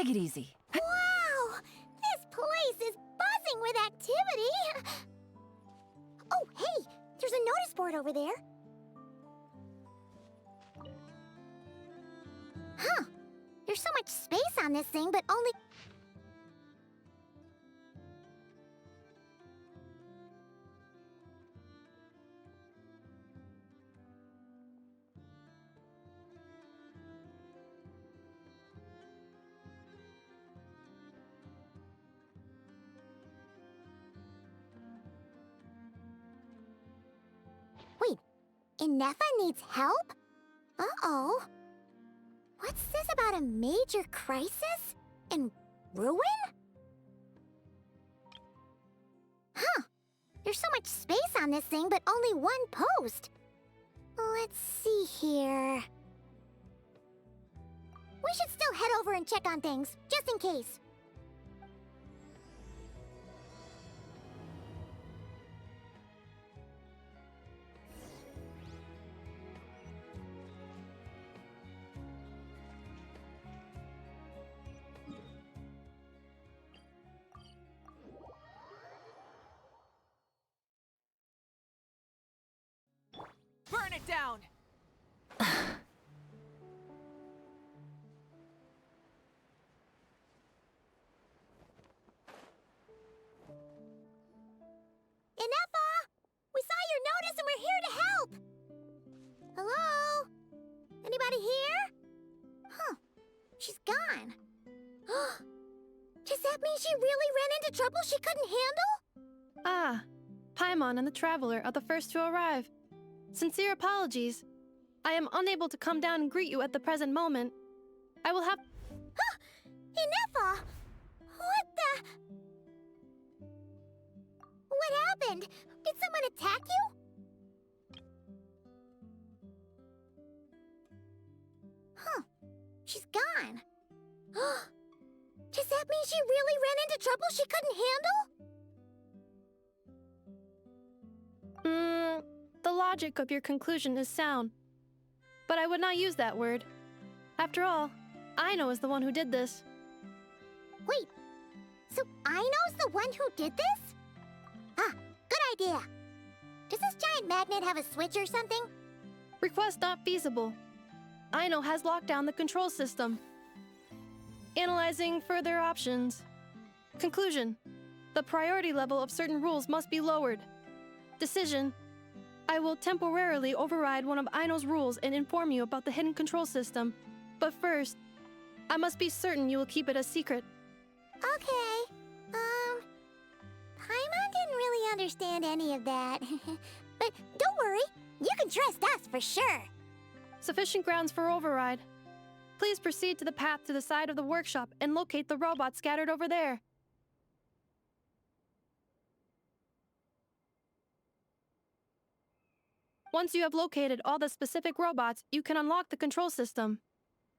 Take it easy. Wow! This place is buzzing with activity! Oh, hey! There's a notice board over there. Huh. There's so much space on this thing, but only... Wait, Inefa needs help? Uh-oh. What's this about a major crisis? And ruin? Huh. There's so much space on this thing, but only one post. Let's see here. We should still head over and check on things, just in case. Burn it down! Inefa! We saw your notice and we're here to help! Hello? Anybody here? Huh. She's gone. Does that mean she really ran into trouble she couldn't handle? Ah, Paimon and the Traveler are the first to arrive. Sincere apologies. I am unable to come down and greet you at the present moment. I will have... Inefa! What the... What happened? Did someone attack you? Huh. She's gone. Does that mean she really ran into trouble she couldn't handle? The logic of your conclusion is sound. But I would not use that word. After all, Aino is the one who did this. Wait, so Aino's the one who did this? Ah, good idea. Does this giant magnet have a switch or something? Request not feasible. Aino has locked down the control system. Analyzing further options. Conclusion. The priority level of certain rules must be lowered. Decision. I will temporarily override one of Aino's rules and inform you about the hidden control system. But first, I must be certain you will keep it a secret. Okay. Paimon didn't really understand any of that. But don't worry, you can trust us for sure. Sufficient grounds for override. Please proceed to the path to the side of the workshop and locate the robots scattered over there. Once you have located all the specific robots, you can unlock the control system.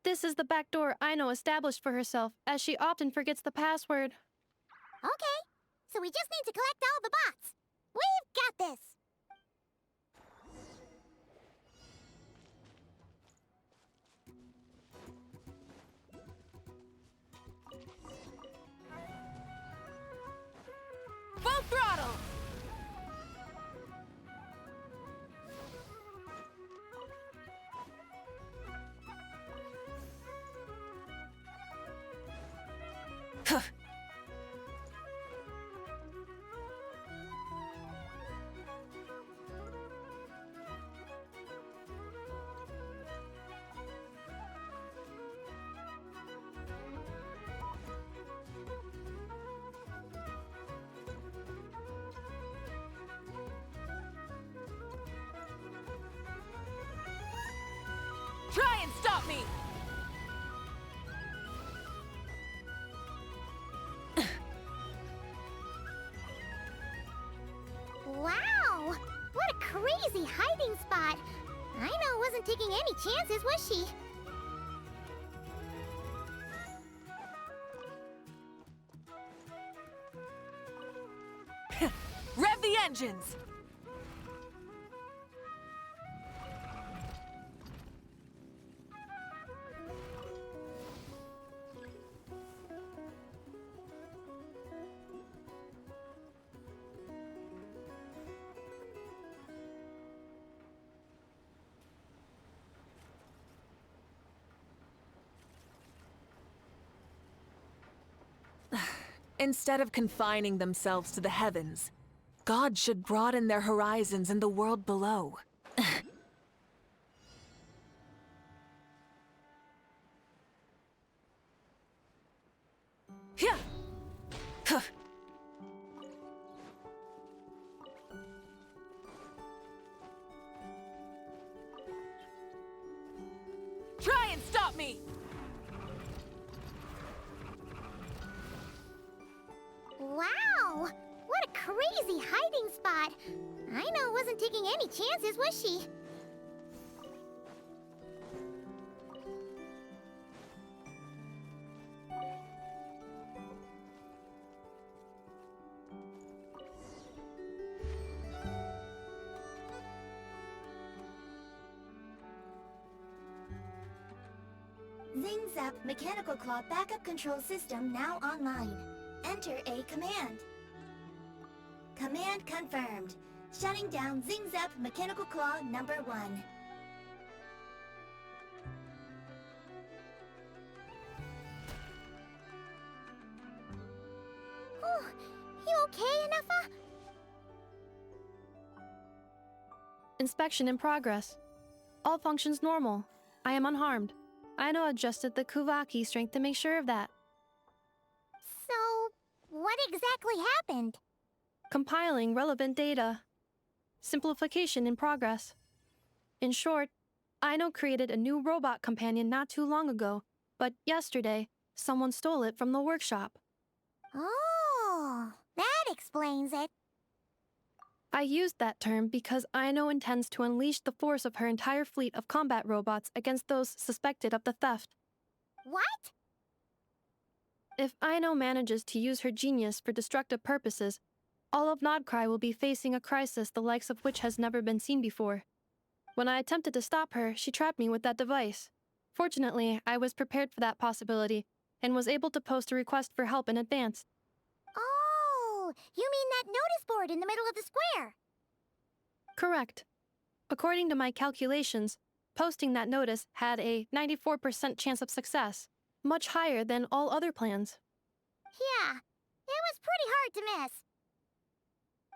This is the back door Aino established for herself, as she often forgets the password. Okay, so we just need to collect all the bots. We've got this. Full throttle! Try and stop me! Wow! What a crazy hiding spot! Aino wasn't taking any chances, was she? Rev the engines! Instead of confining themselves to the heavens, gods should broaden their horizons in the world below. Yeah. Huh. Try and stop me! Wow! What a crazy hiding spot! Aino wasn't taking any chances, was she? Zing-Zap Mechanical Claw Backup Control System now online. Enter a command. Command confirmed. Shutting down Zing-Zap Mechanical Claw number 1. Oh, you okay, Anafa? Inspection in progress. All functions normal. I am unharmed. Aino adjusted the Kuvaki strength to make sure of that. So, what exactly happened? Compiling relevant data. Simplification in progress. In short, Aino created a new robot companion not too long ago, but yesterday, someone stole it from the workshop. Oh, that explains it. I used that term because Aino intends to unleash the force of her entire fleet of combat robots against those suspected of the theft. What? If Aino manages to use her genius for destructive purposes, all of Nod-Crai will be facing a crisis the likes of which has never been seen before. When I attempted to stop her, she trapped me with that device. Fortunately, I was prepared for that possibility and was able to post a request for help in advance. Oh, you mean that notice board in the middle of the square? Correct. According to my calculations, posting that notice had a 94% chance of success, much higher than all other plans. Yeah, it was pretty hard to miss.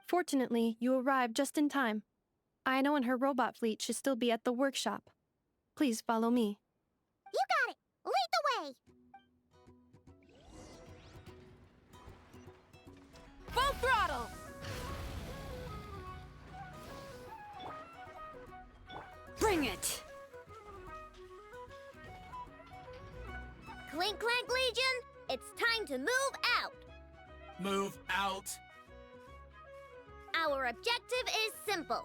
Fortunately, you arrived just in time. Aino and her robot fleet should still be at the workshop. Please follow me. You got it! Lead the way! Full throttle! Bring it! Clink Clank Legion, it's time to move out! Move out. Our objective is simple.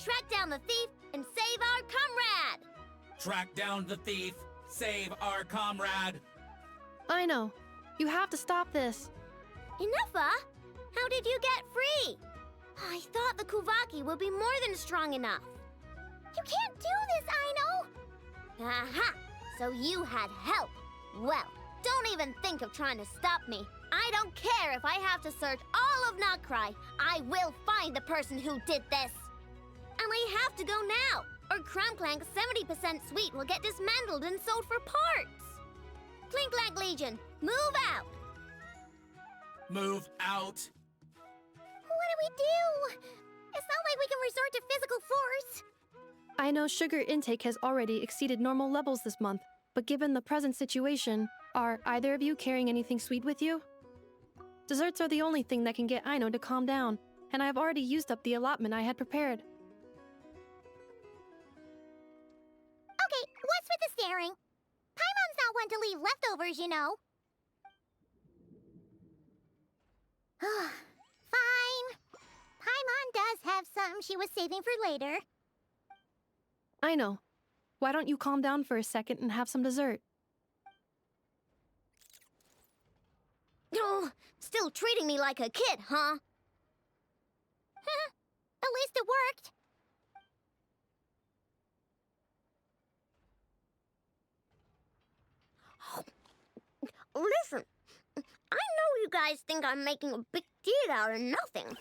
Track down the thief and save our comrade! Track down the thief. Save our comrade. Aino, you have to stop this. Inufa, how did you get free? I thought the Kuvaki would be more than strong enough. You can't do this, Aino! Aha! So you had help. Well, don't even think of trying to stop me. I don't care if I have to search all of Nod-Crai. I will find the person who did this. And I have to go now, or Cram Clank's 70% suite will get dismantled and sold for parts. Clink Clank Legion, move out! Move out. What do we do? It's not like we can resort to physical force. Aino's sugar intake has already exceeded normal levels this month, but given the present situation, are either of you carrying anything sweet with you? Desserts are the only thing that can get Aino to calm down, and I have already used up the allotment I had prepared. Okay, what's with the staring? Paimon's not one to leave leftovers, you know. Fine. Paimon does have some she was saving for later. Aino, why don't you calm down for a second and have some dessert? Oh, still treating me like a kid, huh? At least it worked. Listen, I know you guys think I'm making a big deal out of nothing.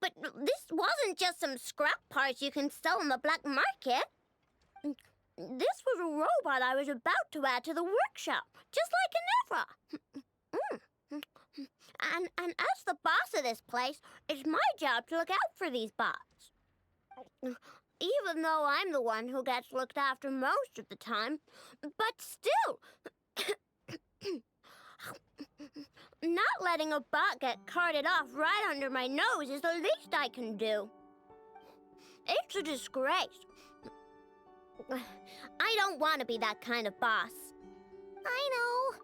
But this wasn't just some scrap parts you can sell on the black market. This was a robot I was about to add to the workshop, just like an Evra. And as the boss of this place, it's my job to look out for these bots. Even though I'm the one who gets looked after most of the time. But still, not letting a bot get carted off right under my nose is the least I can do. It's a disgrace. I don't want to be that kind of boss. I know.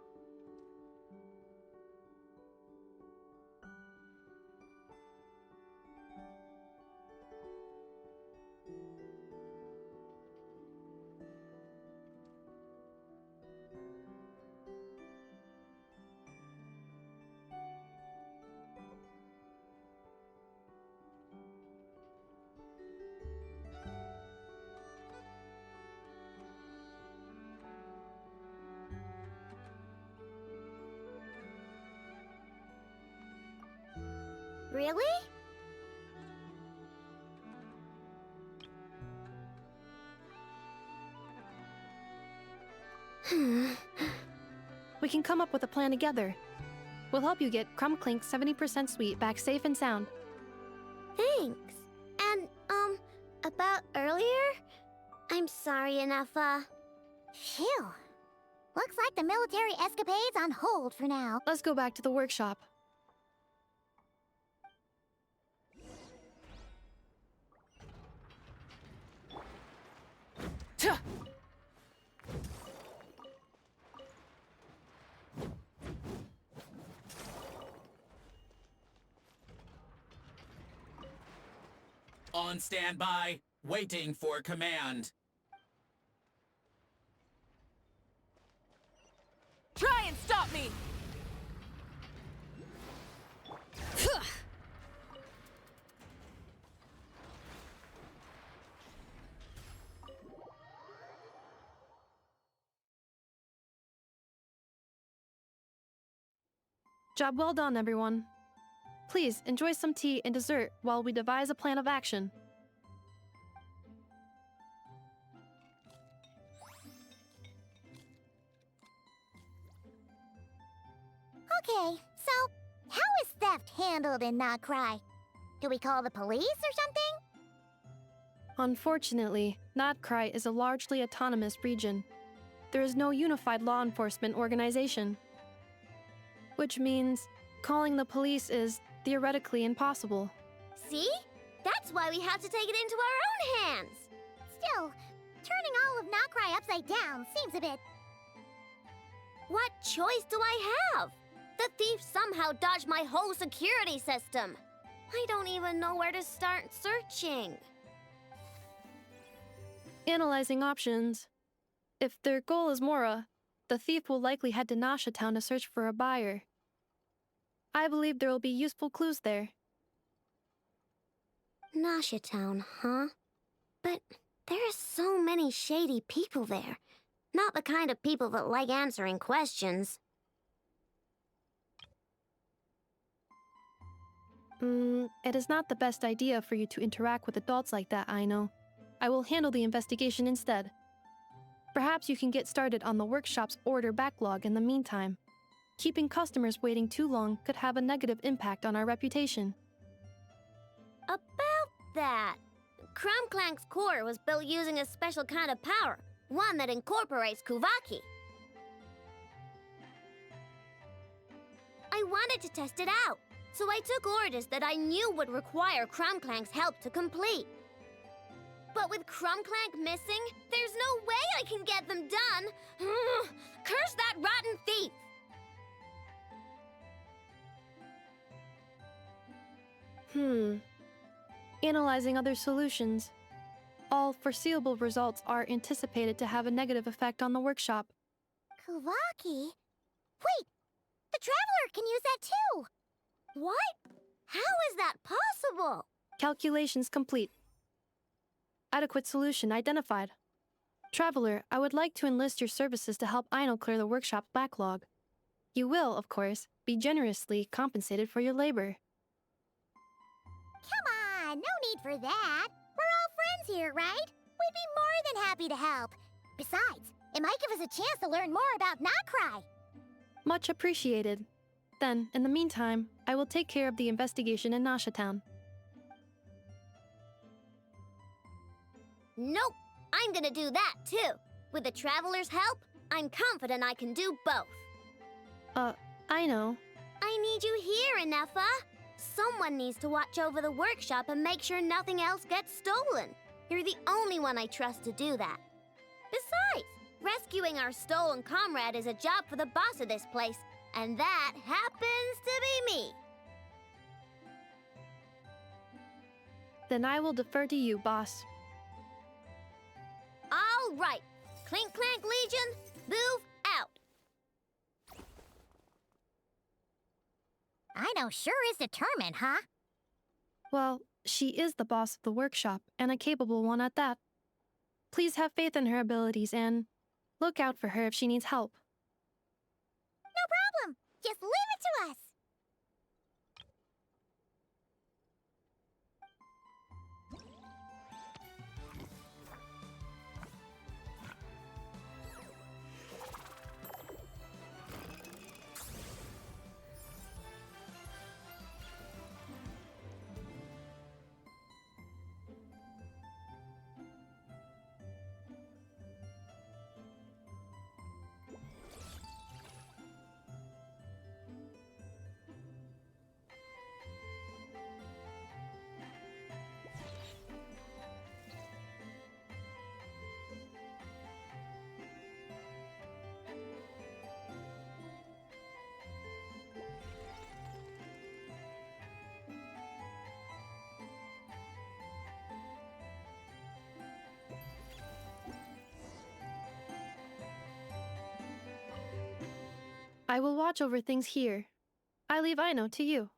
Really? We can come up with a plan together. We'll help you get Crumb Clink's 70% sweet back safe and sound. Thanks. And, about earlier? I'm sorry, Anafa. Phew. Looks like the military escapade's on hold for now. Let's go back to the workshop. Tuh! On standby, waiting for command. Try and stop me! Job well done, everyone. Please enjoy some tea and dessert while we devise a plan of action. Okay, so how is theft handled in Nod-Crai? Do we call the police or something? Unfortunately, Nod-Crai is a largely autonomous region. There is no unified law enforcement organization. Which means calling the police is theoretically impossible. See? That's why we have to take it into our own hands. Still, turning all of Nod-Crai upside down seems a bit... What choice do I have? The thief somehow dodged my whole security system. I don't even know where to start searching. Analyzing options. If their goal is Mora, the thief will likely head to Nasha Town to search for a buyer. I believe there will be useful clues there. Nasha Town, huh? But there are so many shady people there. Not the kind of people that like answering questions. It is not the best idea for you to interact with adults like that, I know. I will handle the investigation instead. Perhaps you can get started on the workshop's order backlog in the meantime. Keeping customers waiting too long could have a negative impact on our reputation. About that, Crumb-Clank's core was built using a special kind of power, one that incorporates Kuvaki. I wanted to test it out, so I took orders that I knew would require Crumb-Clank's help to complete. But with Crumb-Clank missing, there's no way I can get them done! Curse that rotten thief! Analyzing other solutions. All foreseeable results are anticipated to have a negative effect on the workshop. Kuvaki? Wait! The Traveler can use that too! What? How is that possible? Calculations complete. Adequate solution identified. Traveler, I would like to enlist your services to help Aino clear the workshop's backlog. You will, of course, be generously compensated for your labor. Come on, no need for that. We're all friends here, right? We'd be more than happy to help. Besides, it might give us a chance to learn more about Nod-Crai. Much appreciated. Then, in the meantime, I will take care of the investigation in Nasha Town. Nope, I'm gonna do that too. With the Traveler's help, I'm confident I can do both. I know. I need you here, Inefa. Someone needs to watch over the workshop and make sure nothing else gets stolen. You're the only one I trust to do that. Besides, rescuing our stolen comrade is a job for the boss of this place, and that happens to be me. Then I will defer to you, boss. All right. Clink Clank Legion, move out. Ino sure is determined, huh? Well, she is the boss of the workshop, and a capable one at that. Please have faith in her abilities and look out for her if she needs help. No problem. Just leave it to us. I will watch over things here. I leave Ino to you.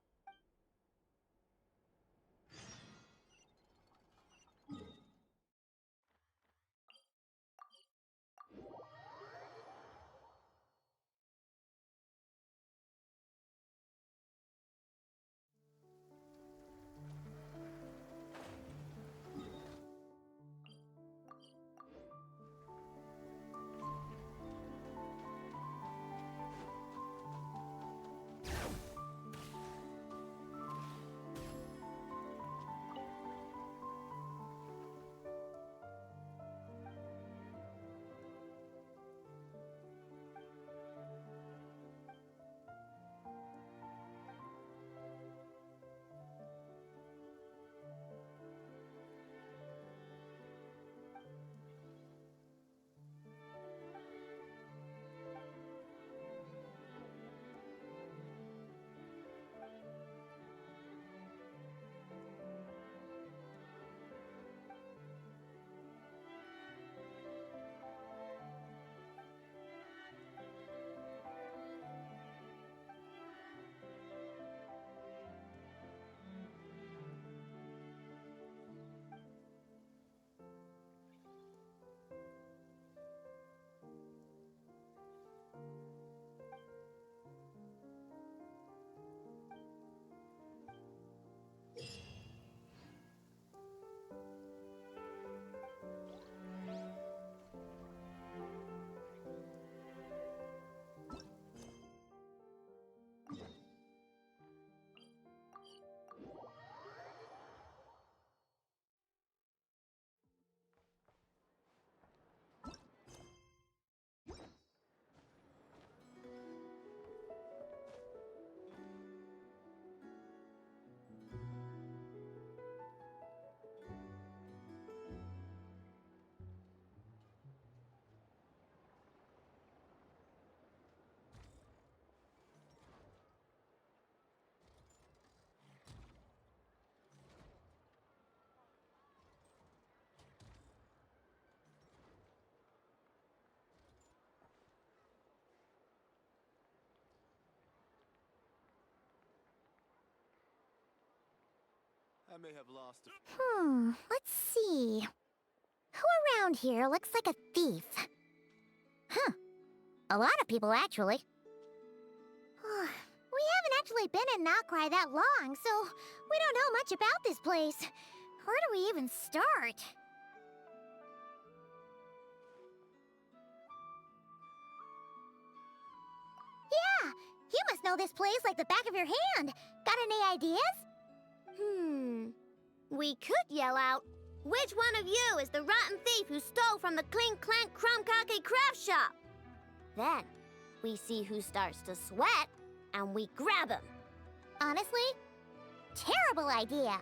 I may have lost a... Let's see. Who around here looks like a thief? Huh. A lot of people, actually. We haven't actually been in Nod-Crai that long, so we don't know much about this place. Where do we even start? Yeah, You must know this place like the back of your hand. Got any ideas? We could yell out, "Which one of you is the rotten thief who stole from the Clink Clank Crumb-Kake craft shop?" Then, we see who starts to sweat, and we grab him. Honestly, terrible idea.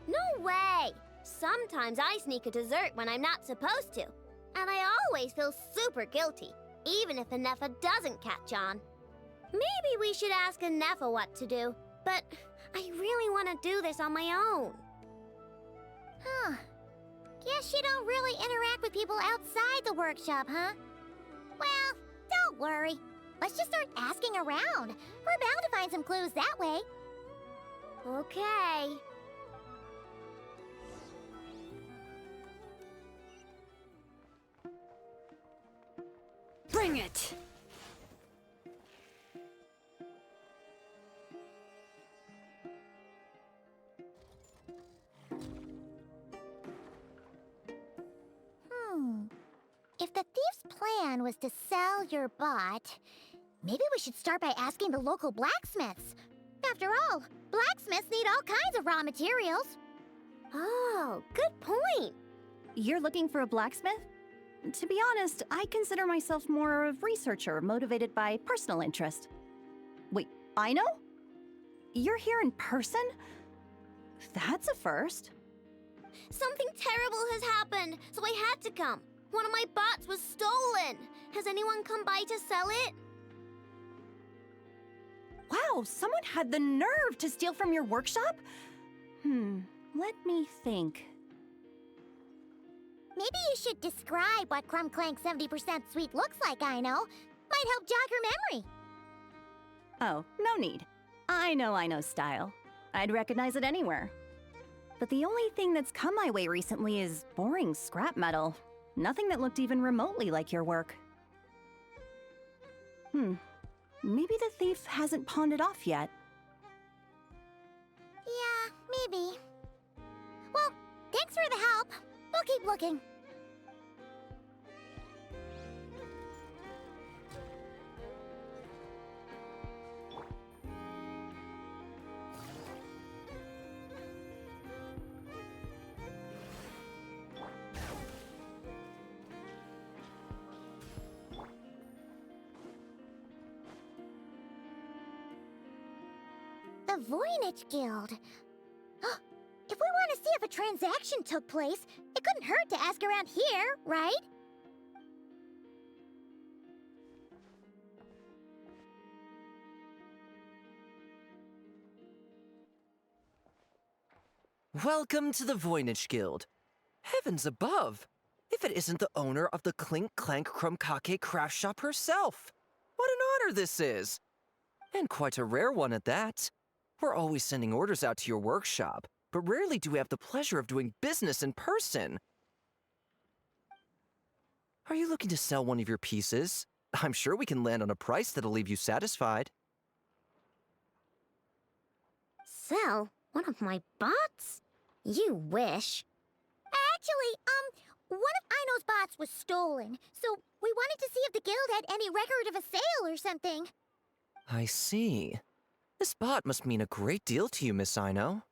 No way! Sometimes I sneak a dessert when I'm not supposed to, and I always feel super guilty, even if Anefa doesn't catch on. Maybe we should ask Anefa what to do, but I really want to do this on my own. Huh. Guess you don't really interact with people outside the workshop, huh? Well, don't worry. Let's just start asking around. We're bound to find some clues that way. Okay. Bring it! If the thief's plan was to sell your bot, maybe we should start by asking the local blacksmiths. After all, blacksmiths need all kinds of raw materials. Oh, good point. You're looking for a blacksmith? To be honest, I consider myself more a researcher motivated by personal interest. Wait, I know? You're here in person? That's a first. Something terrible has happened, so I had to come. One of my bots was stolen. Has anyone come by to sell it? Wow, someone had the nerve to steal from your workshop? Let me think. Maybe you should describe what Crumb Clank 70% sweet looks like, I know. Might help jog your memory. Oh, no need. I know style. I'd recognize it anywhere. But the only thing that's come my way recently is boring scrap metal. Nothing that looked even remotely like your work. Maybe the thief hasn't pawned it off yet. Yeah, maybe. Well, thanks for the help. We'll keep looking. The Voynich Guild. If we want to see if a transaction took place, it couldn't hurt to ask around here, right? Welcome to the Voynich Guild. Heavens above! If it isn't the owner of the Clink Clank Crumb-Kake craft shop herself! What an honor this is! And quite a rare one at that. We're always sending orders out to your workshop, but rarely do we have the pleasure of doing business in person. Are you looking to sell one of your pieces? I'm sure we can land on a price that'll leave you satisfied. Sell one of my bots? You wish. Actually, one of Ino's bots was stolen, so we wanted to see if the guild had any record of a sale or something. I see. This bot must mean a great deal to you, Miss Ino.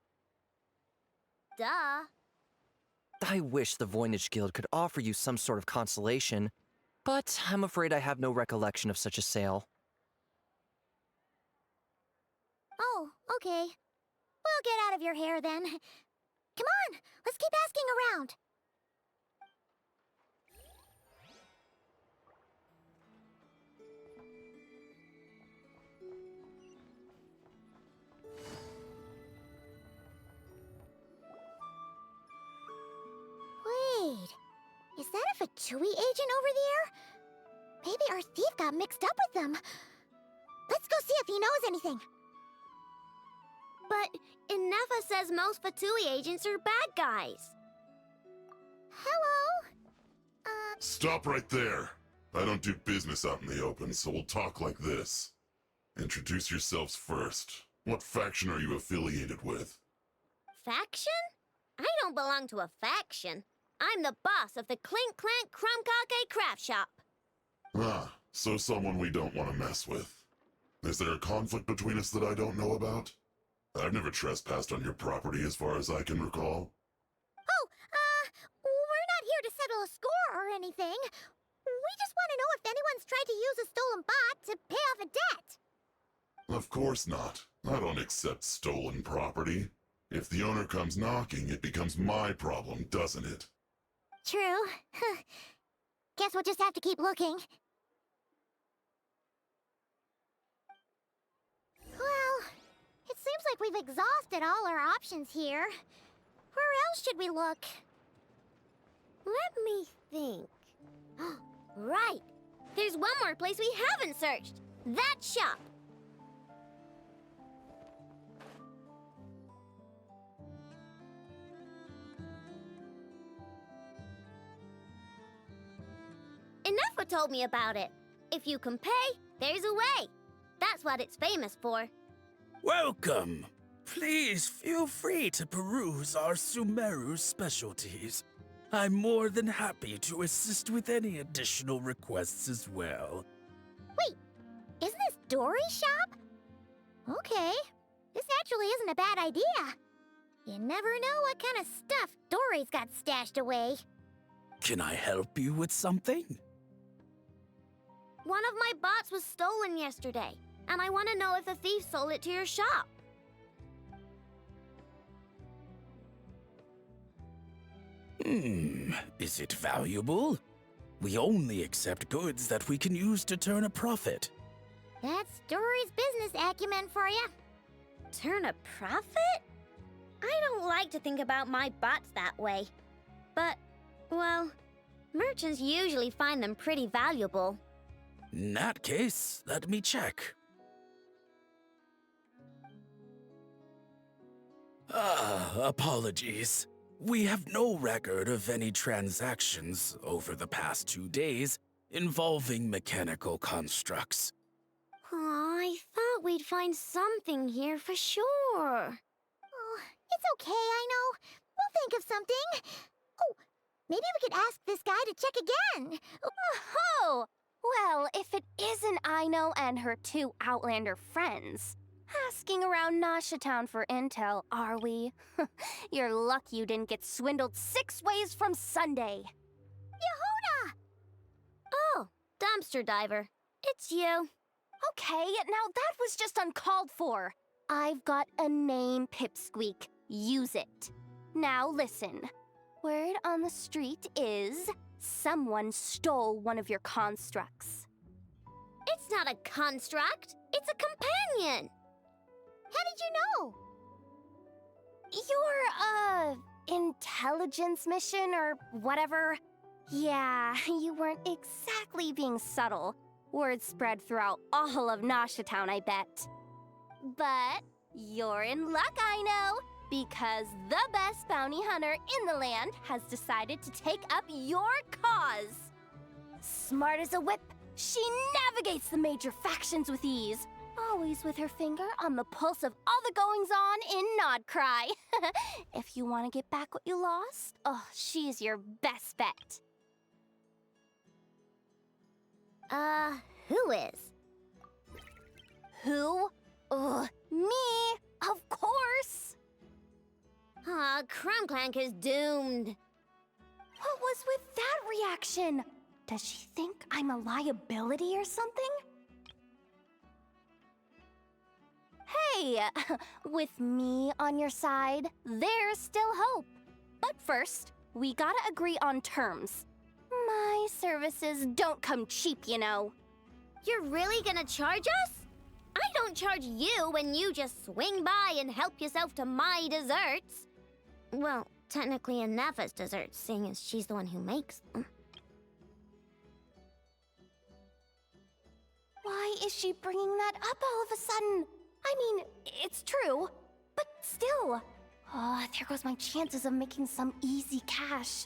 Duh. I wish the Voynich Guild could offer you some sort of consolation, but I'm afraid I have no recollection of such a sale. Oh, okay. We'll get out of your hair then. Come on, let's keep asking around. Wait, is that a Fatui agent over there? Maybe our thief got mixed up with them. Let's go see if he knows anything. But Inefa says most Fatui agents are bad guys. Hello? Stop right there. I don't do business out in the open, so we'll talk like this. Introduce yourselves first. What faction are you affiliated with? Faction? I don't belong to a faction. I'm the boss of the Clink Clank Crumb Craft Shop. Ah, so someone we don't want to mess with. Is there a conflict between us that I don't know about? I've never trespassed on your property as far as I can recall. Oh, we're not here to settle a score or anything. We just want to know if anyone's tried to use a stolen bot to pay off a debt. Of course not. I don't accept stolen property. If the owner comes knocking, it becomes my problem, doesn't it? True. Guess we'll just have to keep looking. Well, it seems like we've exhausted all our options here. Where else should we look? Let me think. Right. There's one more place we haven't searched. That shop. Inefa told me about it. If you can pay, there's a way. That's what it's famous for. Welcome. Please feel free to peruse our Sumeru specialties. I'm more than happy to assist with any additional requests as well. Wait, isn't this Dory's shop? Okay, this actually isn't a bad idea. You never know what kind of stuff Dory's got stashed away. Can I help you with something? One of my bots was stolen yesterday, and I want to know if the thief sold it to your shop. Is it valuable? We only accept goods that we can use to turn a profit. That's Dory's business acumen for you. Turn a profit? I don't like to think about my bots that way. But, well, merchants usually find them pretty valuable. In that case, let me check. Apologies. We have no record of any transactions over the past 2 days involving mechanical constructs. Aw, I thought we'd find something here for sure. Oh, it's okay, I know. We'll think of something. Oh, maybe we could ask this guy to check again. Oh, well, if it isn't Aino and her 2 Outlander friends. Asking around Nasha Town for intel, are we? You're lucky you didn't get swindled 6 ways from Sunday. Yehuda! Oh, dumpster diver. It's you. Okay, now that was just uncalled for. I've got a name, Pipsqueak. Use it. Now listen. Word on the street is someone stole one of your constructs. It's not a construct. It's a companion. How did you know? Your, intelligence mission or whatever? Yeah, you weren't exactly being subtle. Word spread throughout all of Nasha Town, I bet. But you're in luck, I know, because the best bounty hunter in the land has decided to take up your cause. Smart as a whip, she navigates the major factions with ease. Always with her finger on the pulse of all the goings-on in Nod-Crai. If you want to get back what you lost, oh, she's your best bet. Who is? Who? Me, of course. Aw, Crumclank is doomed. What was with that reaction? Does she think I'm a liability or something? Hey, with me on your side, there's still hope. But first, we gotta agree on terms. My services don't come cheap, you know. You're really gonna charge us? I don't charge you when you just swing by and help yourself to my desserts. Well, technically Inefa's desserts, seeing as she's the one who makes them. Why is she bringing that up all of a sudden? I mean, it's true, but still. Oh, there goes my chances of making some easy cash.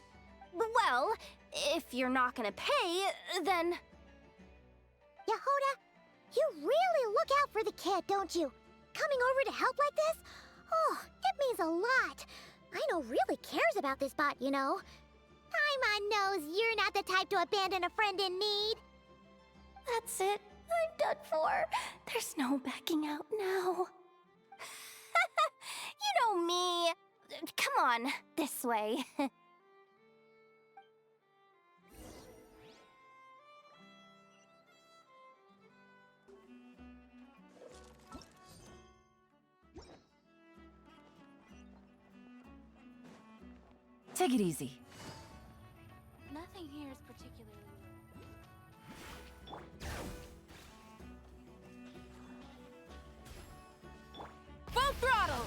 Well, if you're not gonna pay, then... Yehuda, you really look out for the kid, don't you? Coming over to help like this? Oh, it means a lot. I know really cares about this bot, you know. Paimon knows you're not the type to abandon a friend in need. That's it. I'm done for. There's no backing out now. You know me. Come on, this way. Take it easy. Nothing here is particularly... Full throttle!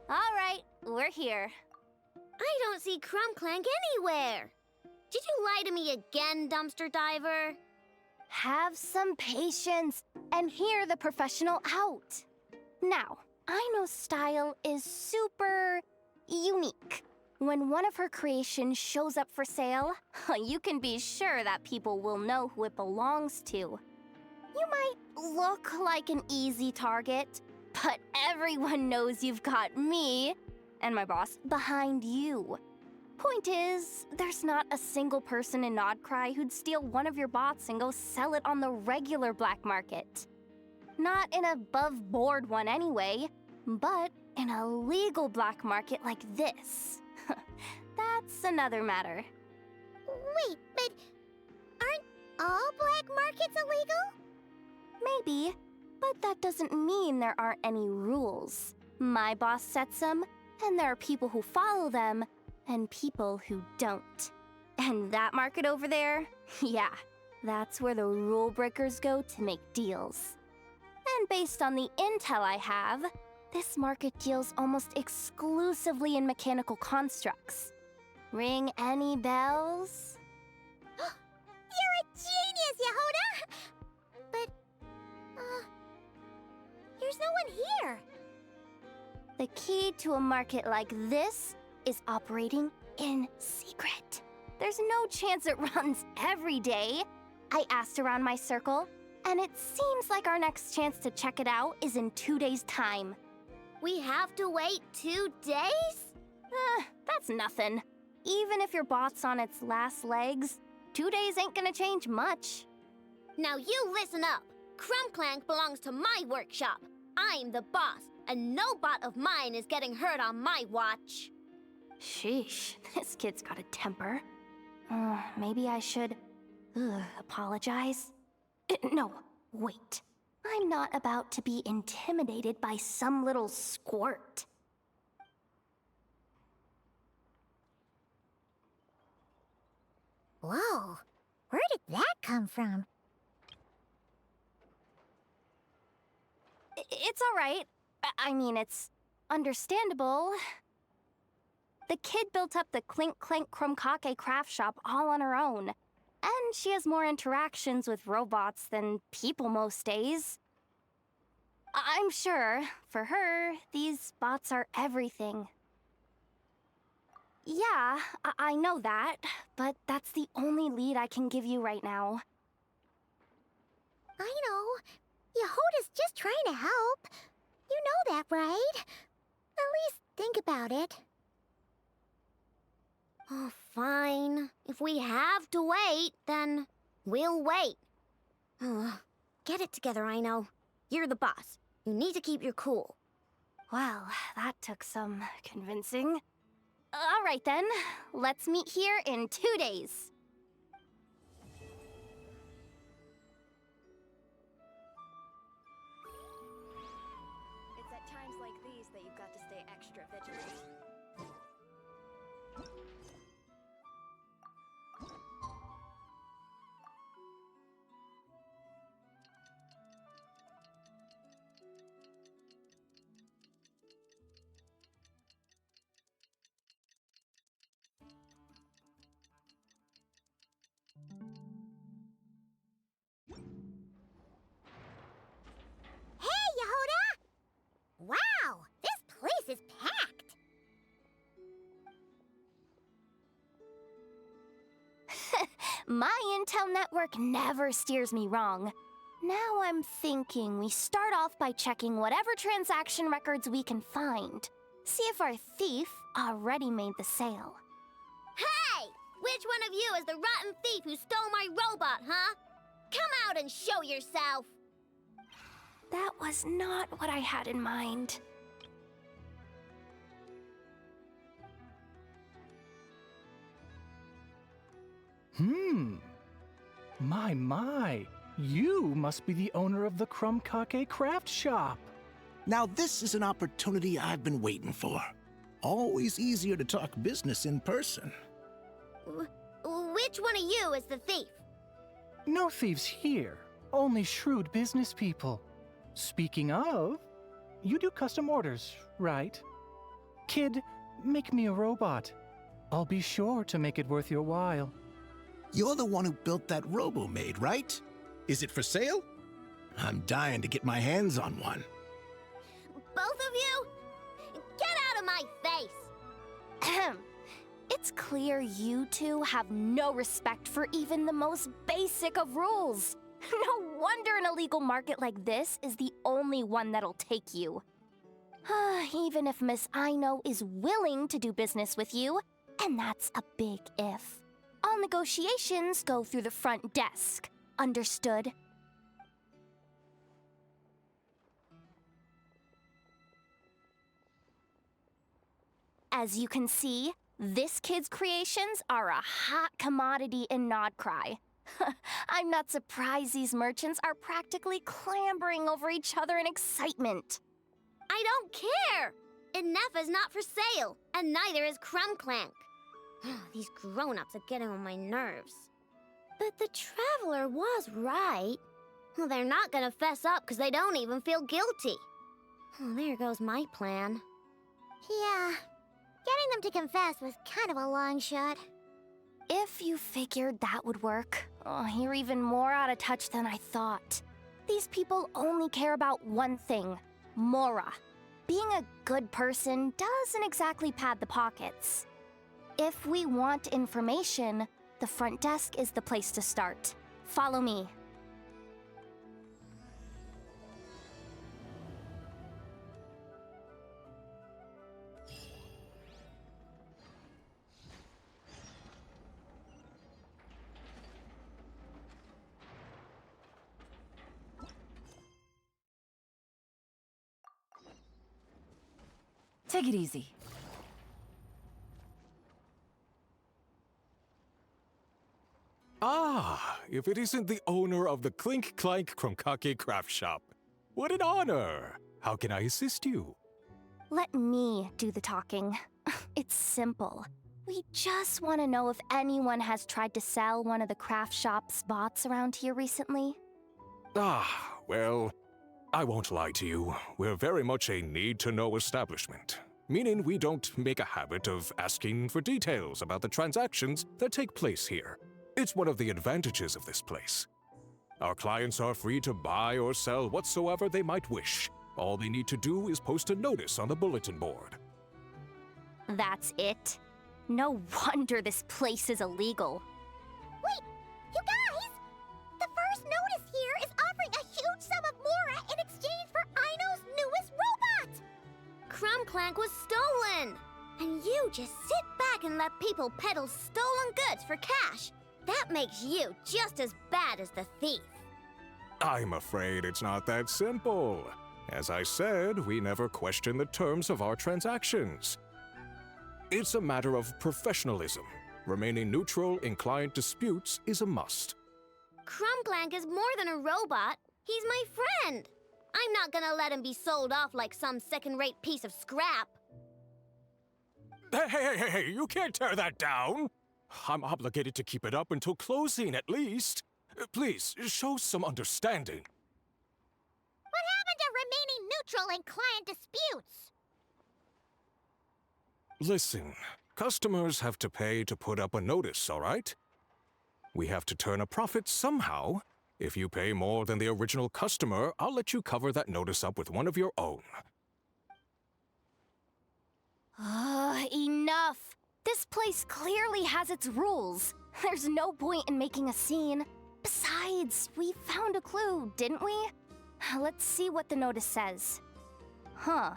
All right, we're here. I don't see Crumb Clank anywhere. Did you lie to me again, dumpster diver? Have some patience and hear the professional out. Now, I know style is super unique. When one of her creations shows up for sale, you can be sure that people will know who it belongs to. You might look like an easy target, but everyone knows you've got me and my boss behind you. Point is, there's not a single person in Nod-Crai who'd steal one of your bots and go sell it on the regular black market. Not an above-board one anyway, but in a legal black market like this. That's another matter. Wait, but aren't all black markets illegal? Maybe, but that doesn't mean there aren't any rules. My boss sets them, and there are people who follow them, and people who don't. And that market over there, yeah, that's where the rule breakers go to make deals. And based on the intel I have, this market deals almost exclusively in mechanical constructs. Ring any bells? You're a genius, Yehoda! But, there's no one here. The key to a market like this is operating in secret. There's no chance it runs every day. I asked around my circle, and it seems like our next chance to check it out is in 2 days' time. We have to wait 2 days? That's nothing. Even if your bot's on its last legs, 2 days ain't gonna change much. Now you listen up. Crumb Clank belongs to my workshop. I'm the boss, and no bot of mine is getting hurt on my watch. Sheesh, this kid's got a temper. Maybe I should apologize. No, wait. I'm not about to be intimidated by some little squirt. Whoa, where did that come from? It's all right. I mean, it's understandable. The kid built up the Clink Clank Krumkake craft shop all on her own. And she has more interactions with robots than people most days. I'm sure, for her, these bots are everything. Yeah, I know that, but that's the only lead I can give you right now. I know. Yehoda's just trying to help. You know that, right? At least think about it. Oh, fine. If we have to wait, then we'll wait. Get it together, I know. You're the boss. You need to keep your cool. Well, that took some convincing. All right then, let's meet here in 2 days. It's at times like these that you've got to stay extra vigilant. My intel network never steers me wrong. Now I'm thinking we start off by checking whatever transaction records we can find. See if our thief already made the sale. Hey! Which one of you is the rotten thief who stole my robot, huh? Come out and show yourself! That was not what I had in mind. My. You must be the owner of the Krumkake craft shop. Now this is an opportunity I've been waiting for. Always easier to talk business in person. Which one of you is the thief? No thieves here, only shrewd business people. Speaking of, you do custom orders, right? Kid, make me a robot. I'll be sure to make it worth your while. You're the one who built that Robo-Maid, right? Is it for sale? I'm dying to get my hands on one. Both of you? Get out of my face! It's clear you two have no respect for even the most basic of rules. No wonder an illegal market like this is the only one that'll take you. Even if Miss Aino is willing to do business with you, and that's a big if. All negotiations go through the front desk. Understood? As you can see, this kid's creations are a hot commodity in Nod-Crai. I'm not surprised these merchants are practically clambering over each other in excitement. I don't care! Enough is not for sale, and neither is Krumklank. These grown-ups are getting on my nerves. But the Traveler was right. Well, they're not gonna fess up because they don't even feel guilty. Oh, there goes my plan. Yeah, getting them to confess was kind of a long shot. If you figured that would work, you're even more out of touch than I thought. These people only care about one thing, Mora. Being a good person doesn't exactly pad the pockets. If we want information, the front desk is the place to start. Follow me. Take it easy. Ah, if it isn't the owner of the Clink Clank Krumkake craft shop. What an honor! How can I assist you? Let me do the talking. It's simple. We just want to know if anyone has tried to sell one of the craft shop's bots around here recently. Ah, well, I won't lie to you. We're very much a need-to-know establishment, meaning we don't make a habit of asking for details about the transactions that take place here. It's one of the advantages of this place. Our clients are free to buy or sell whatsoever they might wish. All they need to do is post a notice on the bulletin board. That's it? No wonder this place is illegal. Wait! You guys! The first notice here is offering a huge sum of Mora in exchange for Aino's newest robot! Krumklank was stolen! And you just sit back and let people peddle stolen goods for cash. That makes you just as bad as the thief. I'm afraid it's not that simple. As I said, we never question the terms of our transactions. It's a matter of professionalism. Remaining neutral in client disputes is a must. Krumklank is more than a robot. He's my friend. I'm not gonna let him be sold off like some second-rate piece of scrap. Hey, you can't tear that down! I'm obligated to keep it up until closing, at least. Please, show some understanding. What happened to remaining neutral in client disputes? Listen, customers have to pay to put up a notice, all right? We have to turn a profit somehow. If you pay more than the original customer, I'll let you cover that notice up with one of your own. Enough! This place clearly has its rules. There's no point in making a scene. Besides, we found a clue, didn't we? Let's see what the notice says. Huh.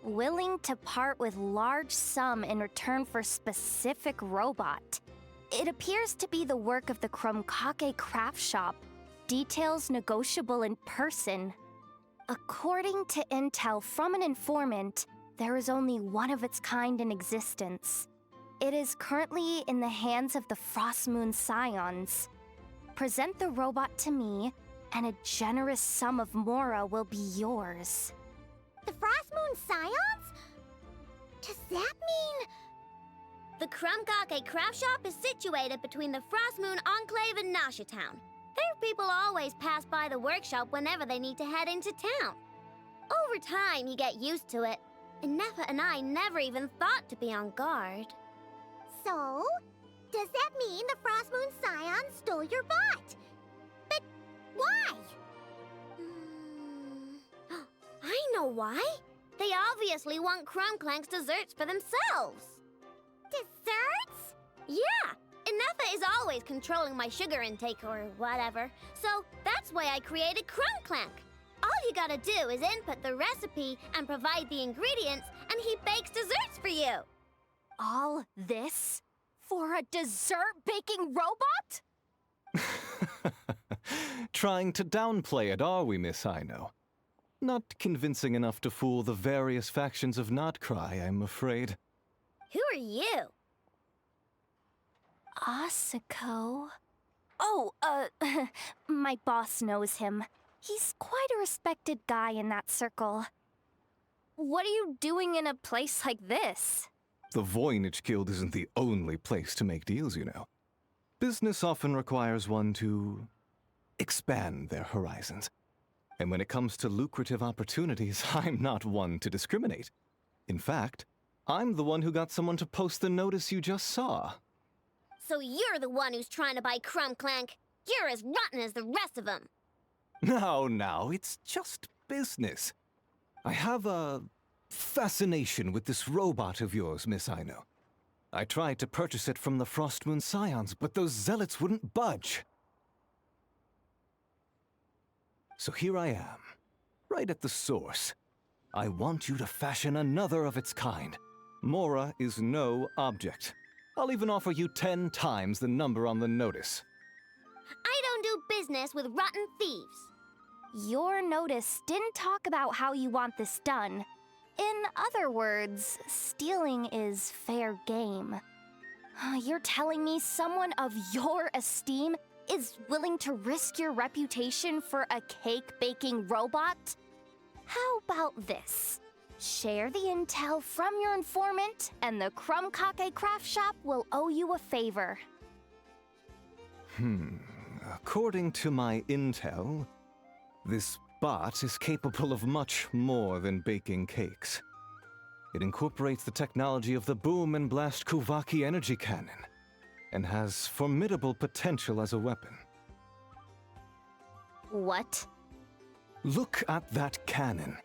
Willing to part with large sum in return for specific robot. It appears to be the work of the Krumkake craft shop. Details negotiable in person. According to intel from an informant, there is only one of its kind in existence. It is currently in the hands of the Frost Moon Scions. Present the robot to me, and a generous sum of Mora will be yours. The Frost Moon Scions? Does that mean... The Krumkake craft shop is situated between the Frost Moon Enclave and Nasha Town. Their people always pass by the workshop whenever they need to head into town. Over time, you get used to it, and Nefa and I never even thought to be on guard. So, does that mean the Frost Moon Scions stole your bot? But why? I know why. They obviously want Crumclank's desserts for themselves. Desserts? Yeah, and Nefa is always controlling my sugar intake or whatever, so that's why I created Crumclank. All you gotta do is input the recipe and provide the ingredients, and he bakes desserts for you. All this for a dessert baking robot? Trying to downplay it, are we, Miss Aino? Not convincing enough to fool the various factions of Nod-Crai, I'm afraid. Who are you? Asako? Oh, my boss knows him. He's quite a respected guy in that circle. What are you doing in a place like this? The Voynich Guild isn't the only place to make deals, you know. Business often requires one to expand their horizons. And when it comes to lucrative opportunities, I'm not one to discriminate. In fact, I'm the one who got someone to post the notice you just saw. So you're the one who's trying to buy Crumclank. You're as rotten as the rest of them. No, it's just business. I have a fascination with this robot of yours, Miss Aino. I tried to purchase it from the Frost Moon Scions, but those zealots wouldn't budge. So here I am, right at the source. I want you to fashion another of its kind. Mora is no object. I'll even offer you 10 times the number on the notice. I don't do business with rotten thieves. Your notice didn't talk about how you want this done. In other words, stealing is fair game. You're telling me someone of your esteem is willing to risk your reputation for a cake-baking robot? How about this? Share the intel from your informant, and the Krumkake craft shop will owe you a favor. According to my intel, this bot is capable of much more than baking cakes. It incorporates the technology of the Boom and Blast Kuvaki energy cannon, and has formidable potential as a weapon. What? Look at that cannon.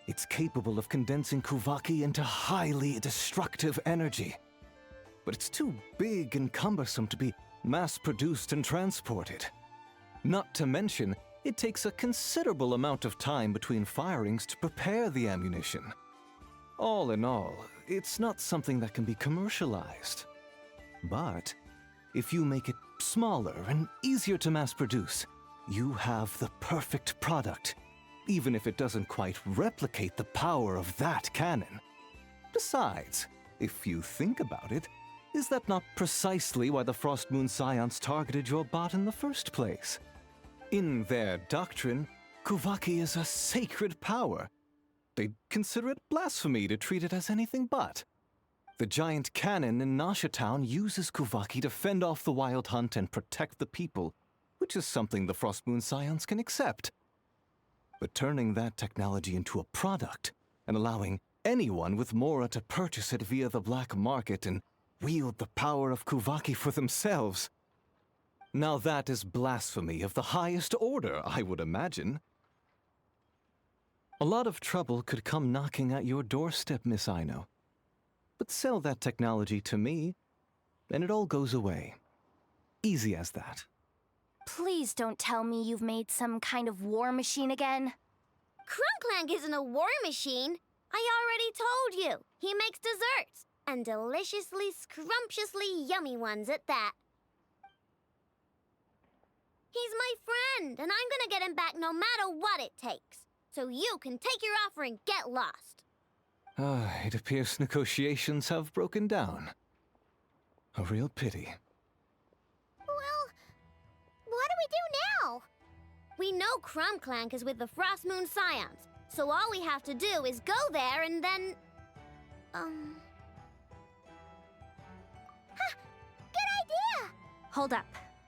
It's capable of condensing Kuvaki into highly destructive energy. But it's too big and cumbersome to be mass-produced and transported. Not to mention, it takes a considerable amount of time between firings to prepare the ammunition. All in all, it's not something that can be commercialized. But if you make it smaller and easier to mass-produce, you have the perfect product, even if it doesn't quite replicate the power of that cannon. Besides, if you think about it, is that not precisely why the Frost Moon Scions targeted your bot in the first place? In their doctrine, Kuvaki is a sacred power. They'd consider it blasphemy to treat it as anything but. The giant cannon in Nasha Town uses Kuvaki to fend off the wild hunt and protect the people, which is something the Frost Moon Scions can accept. But turning that technology into a product and allowing anyone with Mora to purchase it via the black market and wield the power of Kuvaki for themselves. Now that is blasphemy of the highest order, I would imagine. A lot of trouble could come knocking at your doorstep, Miss Aino. But sell that technology to me, and it all goes away. easy as that. Please don't tell me you've made some kind of war machine again. Crunklank isn't a war machine. I already told you. He makes desserts, and deliciously, scrumptiously yummy ones at that. He's my friend, and I'm gonna get him back no matter what it takes. So you can take your offer and get lost. It appears negotiations have broken down. A real pity. Well, what do we do now? We know Crunklank is with the Frost Moon Scions, so all we have to do is go there and then... Good idea! Hold up.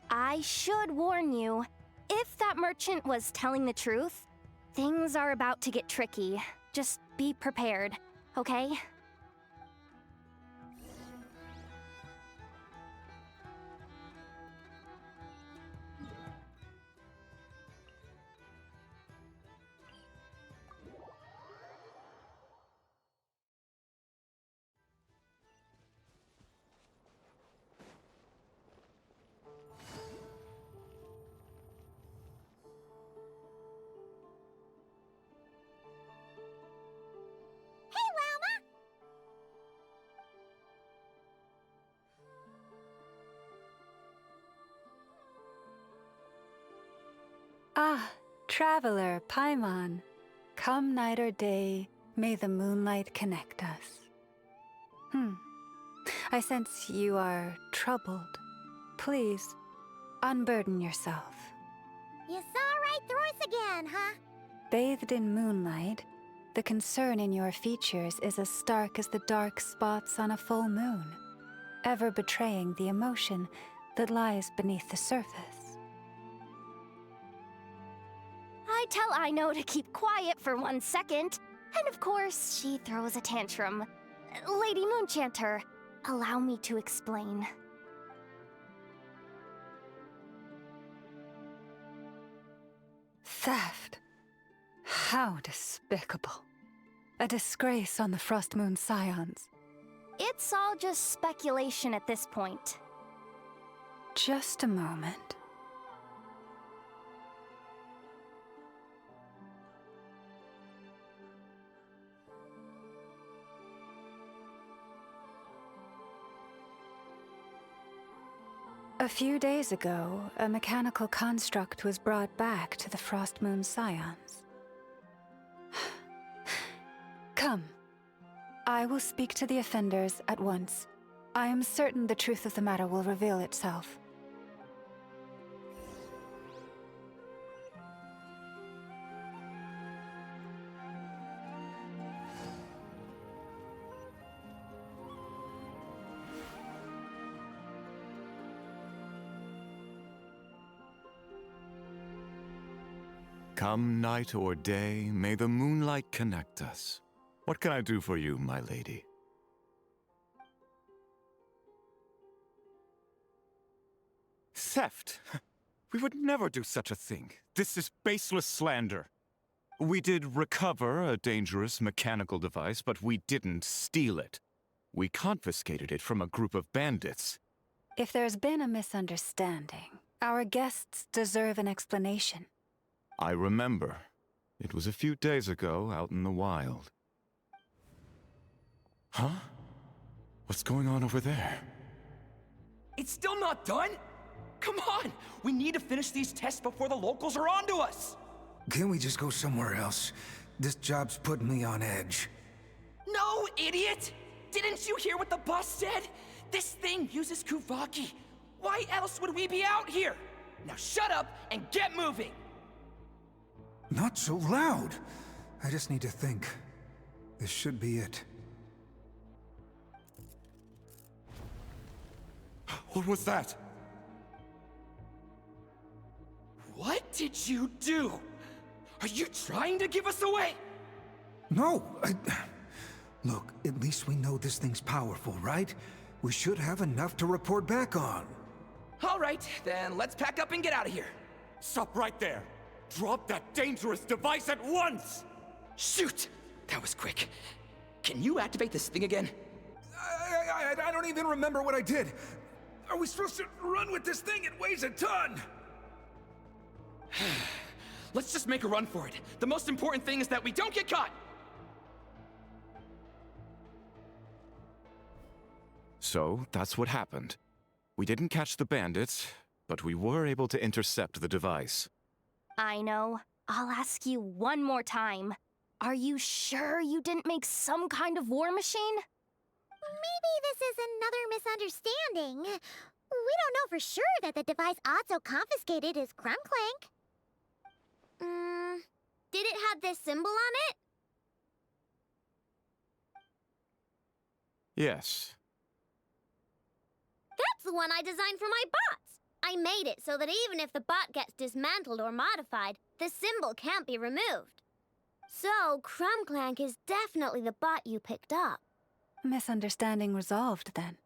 I should warn you, if that merchant was telling the truth, things are about to get tricky. Just be prepared, okay? Ah, traveler, Paimon. Come night or day, may the moonlight connect us. I sense you are troubled. Please, unburden yourself. You saw right through us again, huh? Bathed in moonlight, the concern in your features is as stark as the dark spots on a full moon, ever betraying the emotion that lies beneath the surface. I tell Aino to keep quiet for 1 second, and of course, she throws a tantrum. Lady Moonchanter, allow me to explain. Theft? How despicable. A disgrace on the Frost Moon Scions. It's all just speculation at this point. Just a moment. A few days ago, a mechanical construct was brought back to the Frost Moon Scions. Come. I will speak to the offenders at once. I am certain the truth of the matter will reveal itself. Come night or day, may the moonlight connect us. What can I do for you, my lady? Theft? We would never do such a thing. This is baseless slander. We did recover a dangerous mechanical device, but we didn't steal it. We confiscated it from a group of bandits. If there's been a misunderstanding, our guests deserve an explanation. I remember. It was a few days ago out in the wild. Huh? What's going on over there? It's still not done? Come on! We need to finish these tests before the locals are onto us! Can't we just go somewhere else? This job's putting me on edge. No, idiot! Didn't you hear what the boss said? This thing uses Kuvaki. Why else would we be out here? Now shut up and get moving! Not so loud! I just need to think. This should be it. What was that? What did you do? Are you trying to give us away? No, Look, at least we know this thing's powerful, right? We should have enough to report back on. All right, then let's pack up and get out of here. Stop right there! Drop that dangerous device at once! Shoot! That was quick. Can you activate this thing again? I don't even remember what I did. Are we supposed to run with this thing? It weighs a ton! Let's just make a run for it. The most important thing is that we don't get caught! So, that's what happened. We didn't catch the bandits, but we were able to intercept the device. I know. I'll ask you one more time. Are you sure you didn't make some kind of war machine? Maybe this is another misunderstanding. We don't know for sure that the device Otto confiscated is Crumb Clank. Did it have this symbol on it? Yes. That's the one I designed for my bots. I made it so that even if the bot gets dismantled or modified, the symbol can't be removed. So, Crumb Clank is definitely the bot you picked up. Misunderstanding resolved, then.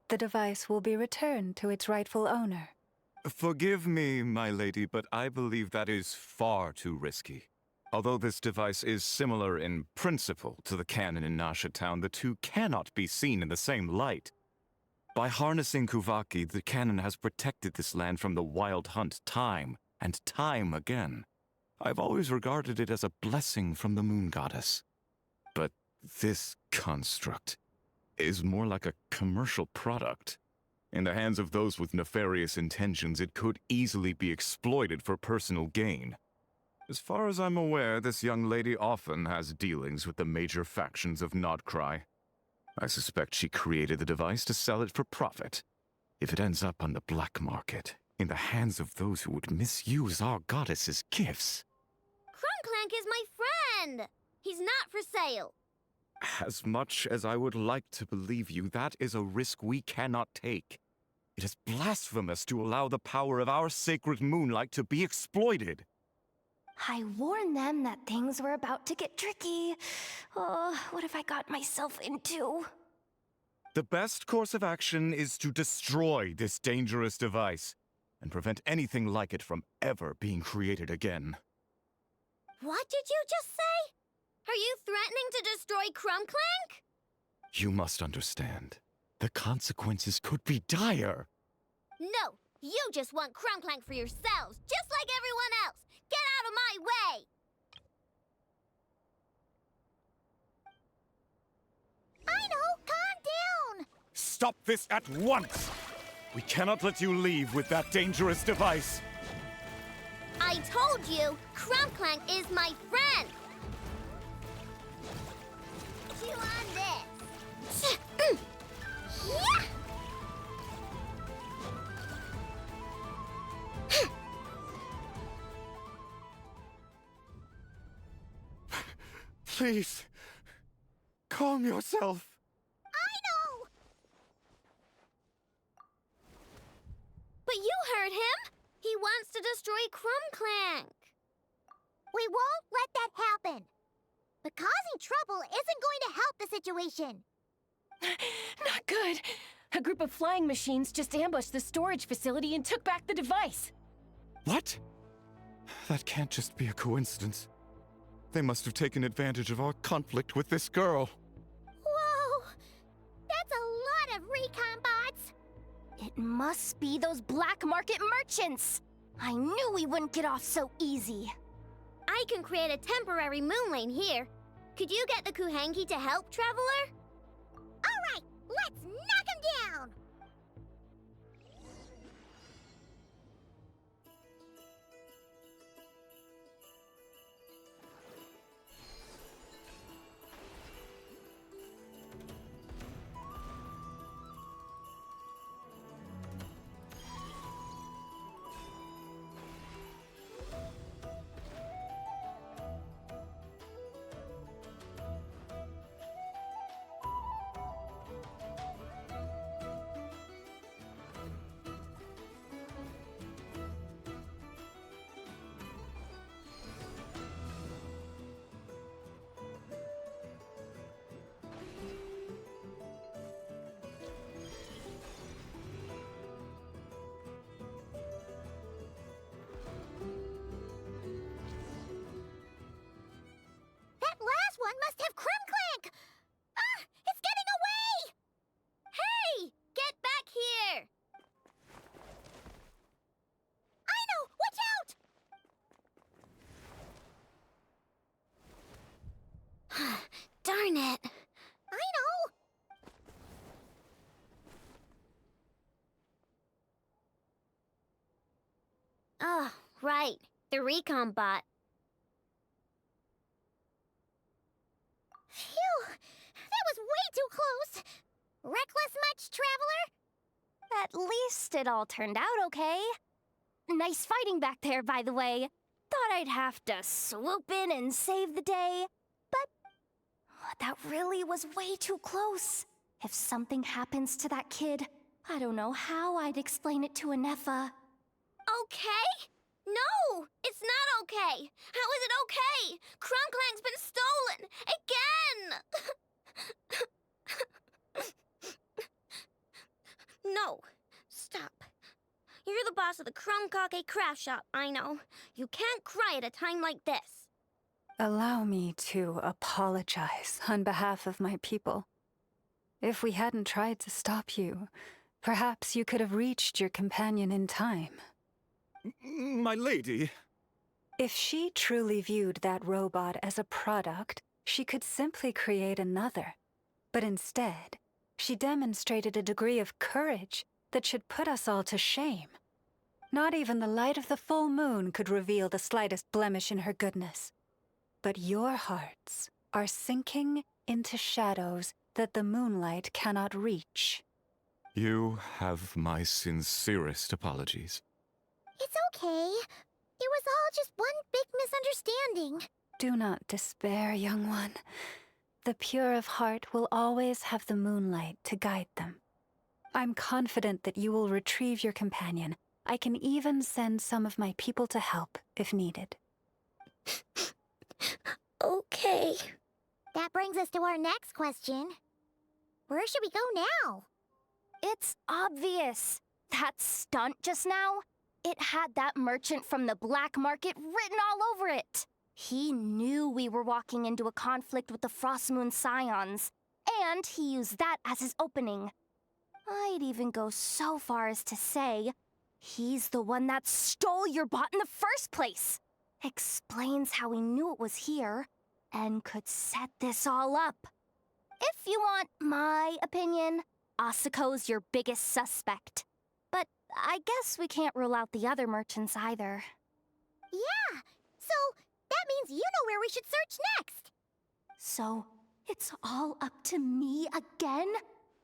The device will be returned to its rightful owner. Forgive me, my lady, but I believe that is far too risky. Although this device is similar in principle to the cannon in Nasha Town, the two cannot be seen in the same light. By harnessing Kuvaki, the cannon has protected this land from the wild hunt time and time again. I've always regarded it as a blessing from the moon goddess. But this construct is more like a commercial product. In the hands of those with nefarious intentions, it could easily be exploited for personal gain. As far as I'm aware, this young lady often has dealings with the major factions of Nod-Crai. I suspect she created the device to sell it for profit. If it ends up on the black market, in the hands of those who would misuse our goddess's gifts... Crumb Clank is my friend! He's not for sale. As much as I would like to believe you, that is a risk we cannot take. It is blasphemous to allow the power of our sacred moonlight to be exploited. I warned them that things were about to get tricky. Oh, what have I got myself into? The best course of action is to destroy this dangerous device and prevent anything like it from ever being created again. What did you just say? Are you threatening to destroy Crumb Clank? You must understand. The consequences could be dire. No, you just want Crumb Clank for yourselves, just like everyone else. Get out of my way! I know, calm down! Stop this at once! We cannot let you leave with that dangerous device. I told you, Crumb Clank is my friend! Chew on this! Yeah! Please, calm yourself. I know! But you heard him! He wants to destroy Crumb Clank! We won't let that happen! But causing trouble isn't going to help the situation! Not good. A group of flying machines just ambushed the storage facility and took back the device. What? That can't just be a coincidence. They must have taken advantage of our conflict with this girl. Whoa! That's a lot of recon bots! It must be those black market merchants! I knew we wouldn't get off so easy. I can create a temporary moon lane here. Could you get the Kuhengi to help, Traveler? Alright, let's knock him down! Right, the recon bot. Phew! That was way too close! Reckless much, Traveler? At least it all turned out okay. Nice fighting back there, by the way. Thought I'd have to swoop in and save the day, but that really was way too close. If something happens to that kid, I don't know how I'd explain it to Anefa. Okay? No! It's not okay! How is it okay? Crumclang's been stolen! Again! No. Stop. You're the boss of the Crumkake craft shop, I know. You can't cry at a time like this. Allow me to apologize on behalf of my people. If we hadn't tried to stop you, perhaps you could have reached your companion in time. My lady. If she truly viewed that robot as a product, she could simply create another. But instead, she demonstrated a degree of courage that should put us all to shame. Not even the light of the full moon could reveal the slightest blemish in her goodness. But your hearts are sinking into shadows that the moonlight cannot reach. You have my sincerest apologies. It's okay. It was all just one big misunderstanding. Do not despair, young one. The pure of heart will always have the moonlight to guide them. I'm confident that you will retrieve your companion. I can even send some of my people to help if needed. Okay. That brings us to our next question. Where should we go now? It's obvious. That stunt just now, it had that merchant from the black market written all over it. He knew we were walking into a conflict with the Frostmoon Scions, and he used that as his opening. I'd even go so far as to say, he's the one that stole your bot in the first place. Explains how he knew it was here, and could set this all up. If you want my opinion, Asuko's your biggest suspect. But I guess we can't rule out the other merchants either. Yeah, so that means you know where we should search next. So, it's all up to me again?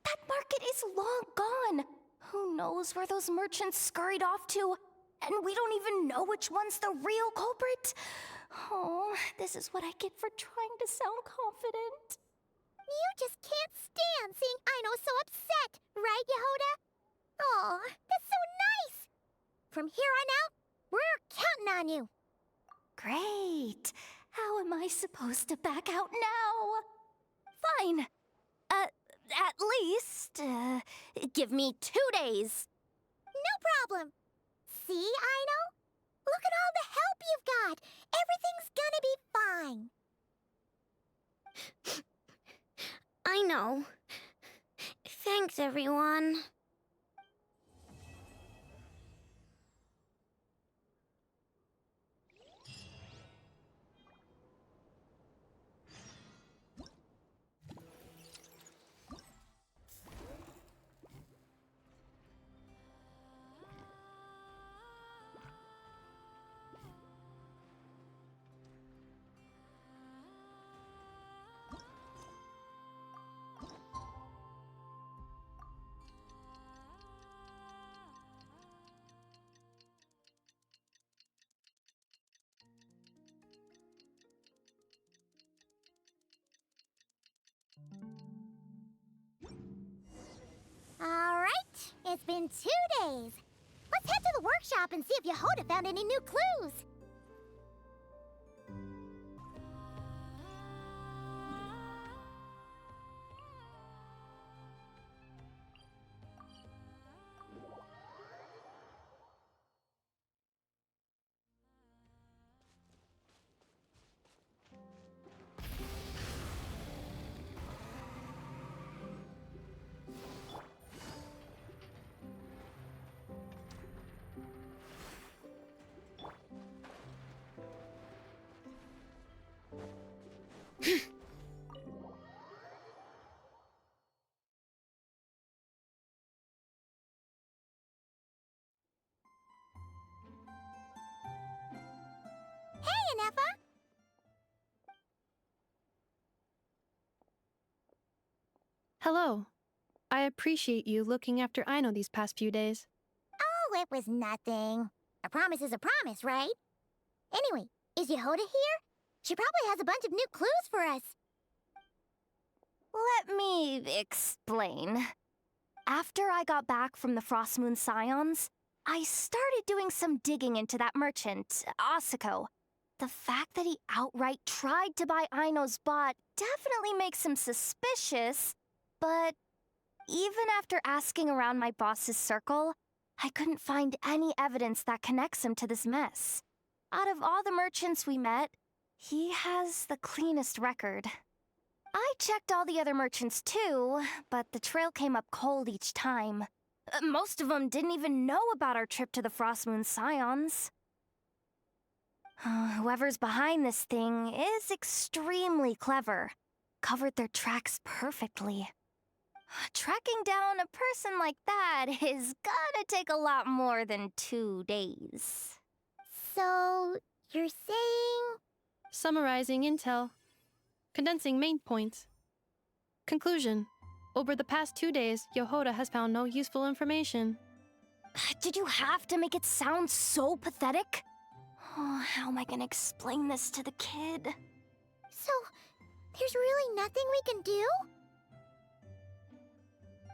That market is long gone. Who knows where those merchants scurried off to? And we don't even know which one's the real culprit. Oh, this is what I get for trying to sound confident. You just can't stand seeing Aino so upset, right, Yehoda? Aw, that's so nice! From here on out, we're counting on you. Great. How am I supposed to back out now? Fine. At least, give me 2 days. No problem. See, Aino? Look at all the help you've got. Everything's gonna be fine. I know. Thanks, everyone. Alright, it's been 2 days. Let's head to the workshop and see if Yehoda found any new clues. Hello. I appreciate you looking after Aino these past few days. Oh, it was nothing. A promise is a promise, right? Anyway, is Yehoda here? She probably has a bunch of new clues for us. Let me explain. After I got back from the Frost Moon Scions, I started doing some digging into that merchant, Asako. The fact that he outright tried to buy Aino's bot definitely makes him suspicious, but even after asking around my boss's circle, I couldn't find any evidence that connects him to this mess. Out of all the merchants we met, he has the cleanest record. I checked all the other merchants too, but the trail came up cold each time. Most of them didn't even know about our trip to the Frost Moon Scions. Whoever's behind this thing is extremely clever. Covered their tracks perfectly. Tracking down a person like that is gonna take a lot more than 2 days. So, you're saying... Summarizing intel. Condensing main points. Conclusion. Over the past 2 days, Yehoda has found no useful information. Did you have to make it sound so pathetic? Oh, how am I gonna explain this to the kid? So, there's really nothing we can do?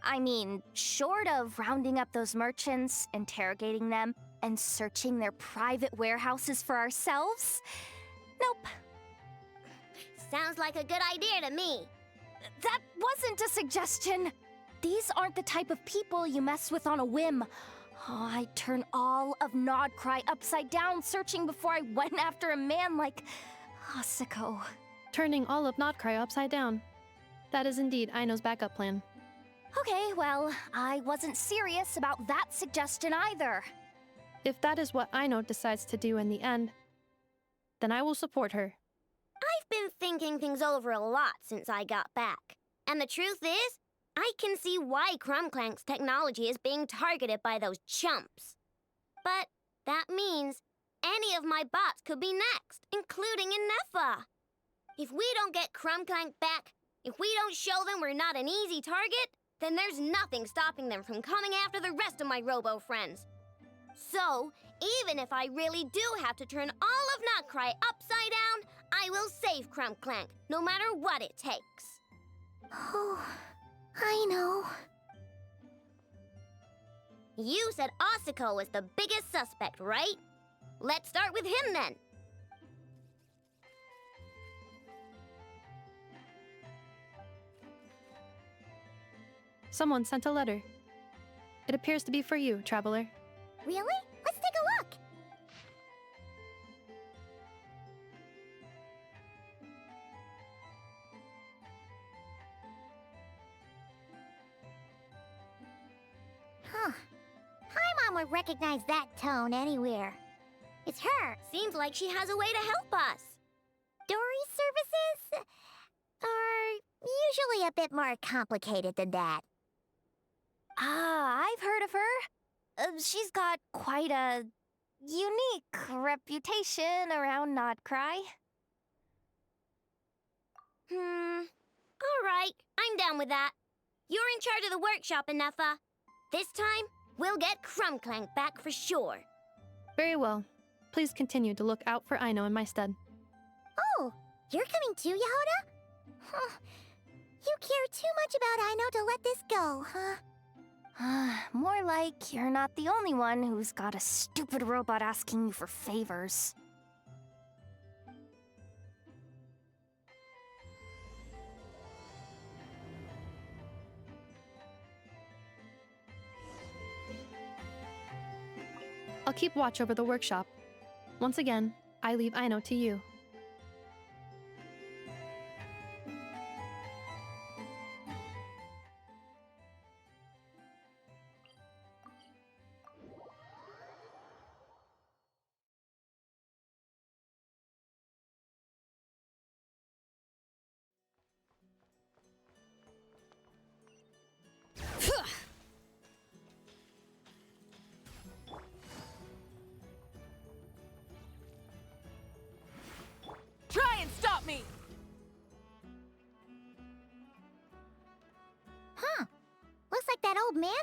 I mean, short of rounding up those merchants, interrogating them, and searching their private warehouses for ourselves? Nope. Sounds like a good idea to me. That wasn't a suggestion. These aren't the type of people you mess with on a whim. Oh, I'd turn all of Nod-Crai upside down searching before I went after a man like Asako. Turning all of Nod-Crai upside down. That is indeed Aino's backup plan. Okay, well, I wasn't serious about that suggestion either. If that is what Aino decides to do in the end, then I will support her. I've been thinking things over a lot since I got back. And the truth is, I can see why Crumclank's technology is being targeted by those chumps. But that means any of my bots could be next, including Inefa. If we don't get Crumclank back, if we don't show them we're not an easy target, then there's nothing stopping them from coming after the rest of my robo friends. So, even if I really do have to turn all of Nod-Crai upside down, I will save Crumclank, no matter what it takes. Oh, I know. You said Asako was the biggest suspect, right? Let's start with him then. Someone sent a letter. It appears to be for you, traveler. Really? Let's take a look. Huh. Paimon would recognize that tone anywhere. It's her. Seems like she has a way to help us. Dory's services are usually a bit more complicated than that. Ah, I've heard of her. She's got quite a unique reputation around Nod-Crai. Alright, I'm down with that. You're in charge of the workshop, Inefa. This time, we'll get Crumclank back for sure. Very well. Please continue to look out for Aino in my stead. Oh, you're coming too, Yehoda? Huh. You care too much about Aino to let this go, huh? More like you're not the only one who's got a stupid robot asking you for favors. I'll keep watch over the workshop. Once again, I leave Aino to you.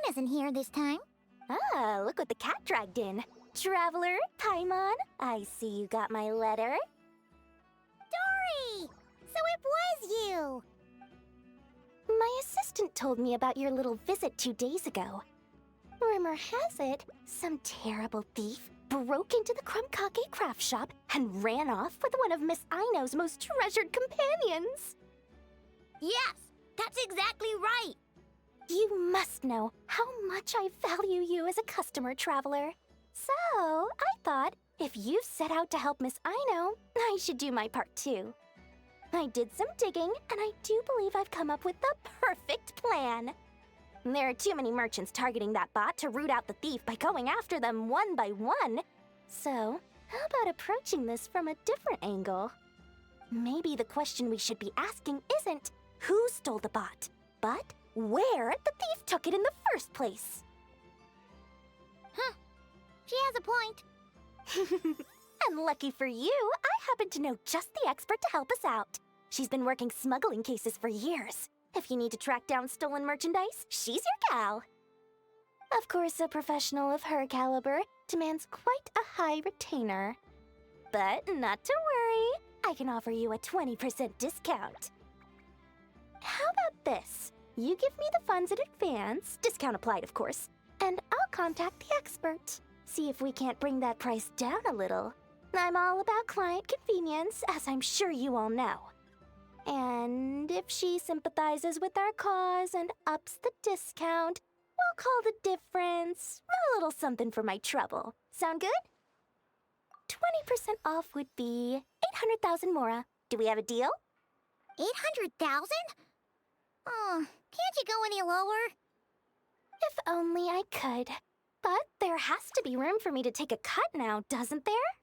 isn't here this time. Ah, look what the cat dragged in. Traveler, Paimon, I see you got my letter. Dory! So it was you! My assistant told me about your little visit 2 days ago. Rumor has it, some terrible thief broke into the Krumkake craft shop and ran off with one of Miss Aino's most treasured companions. Yes, that's exactly right! You must know how much I value you as a customer, Traveler. So, I thought, if you set out to help Miss Aino, I should do my part too. I did some digging, and I do believe I've come up with the perfect plan. There are too many merchants targeting that bot to root out the thief by going after them one by one. So, how about approaching this from a different angle? Maybe the question we should be asking isn't who stole the bot, but where the thief took it in the first place. Huh. She has a point. And lucky for you, I happen to know just the expert to help us out. She's been working smuggling cases for years. If you need to track down stolen merchandise, she's your gal. Of course, a professional of her caliber demands quite a high retainer. But not to worry, I can offer you a 20% discount. How about this? You give me the funds in advance, discount applied of course, and I'll contact the expert. See if we can't bring that price down a little. I'm all about client convenience, as I'm sure you all know. And if she sympathizes with our cause and ups the discount, we'll call the difference a little something for my trouble. Sound good? 20% off would be 800,000 mora. Do we have a deal? 800,000? Oh, can't you go any lower? If only I could. But there has to be room for me to take a cut now, doesn't there?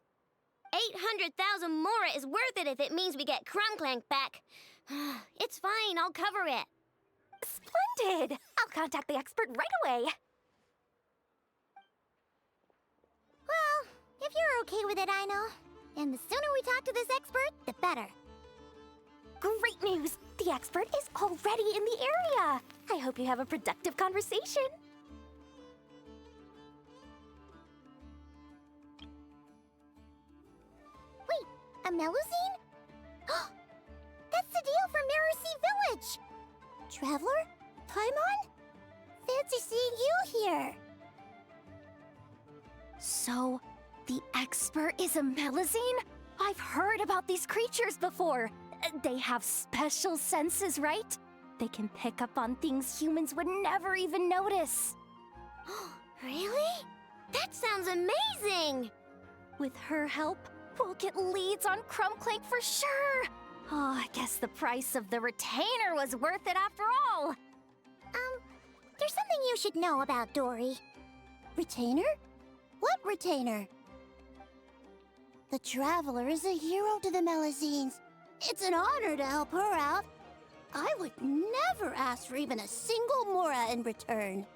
800,000 mora is worth it if it means we get Krumklank back. It's fine, I'll cover it. Splendid! I'll contact the expert right away. Well, if you're okay with it, I know. And the sooner we talk to this expert, the better. Great news! The expert is already in the area. I hope you have a productive conversation. Wait, a Melusine? That's the deal from Mercy Village! Traveler? Paimon? Fancy seeing you here. So, the expert is a Melusine? I've heard about these creatures before. They have special senses, right? They can pick up on things humans would never even notice. Really? That sounds amazing! With her help, we'll get leads on Krumklank for sure. Oh, I guess the price of the retainer was worth it after all. There's something you should know about Dory. Retainer? What retainer? The Traveler is a hero to the Melusines. It's an honor to help her out. I would never ask for even a single mora in return.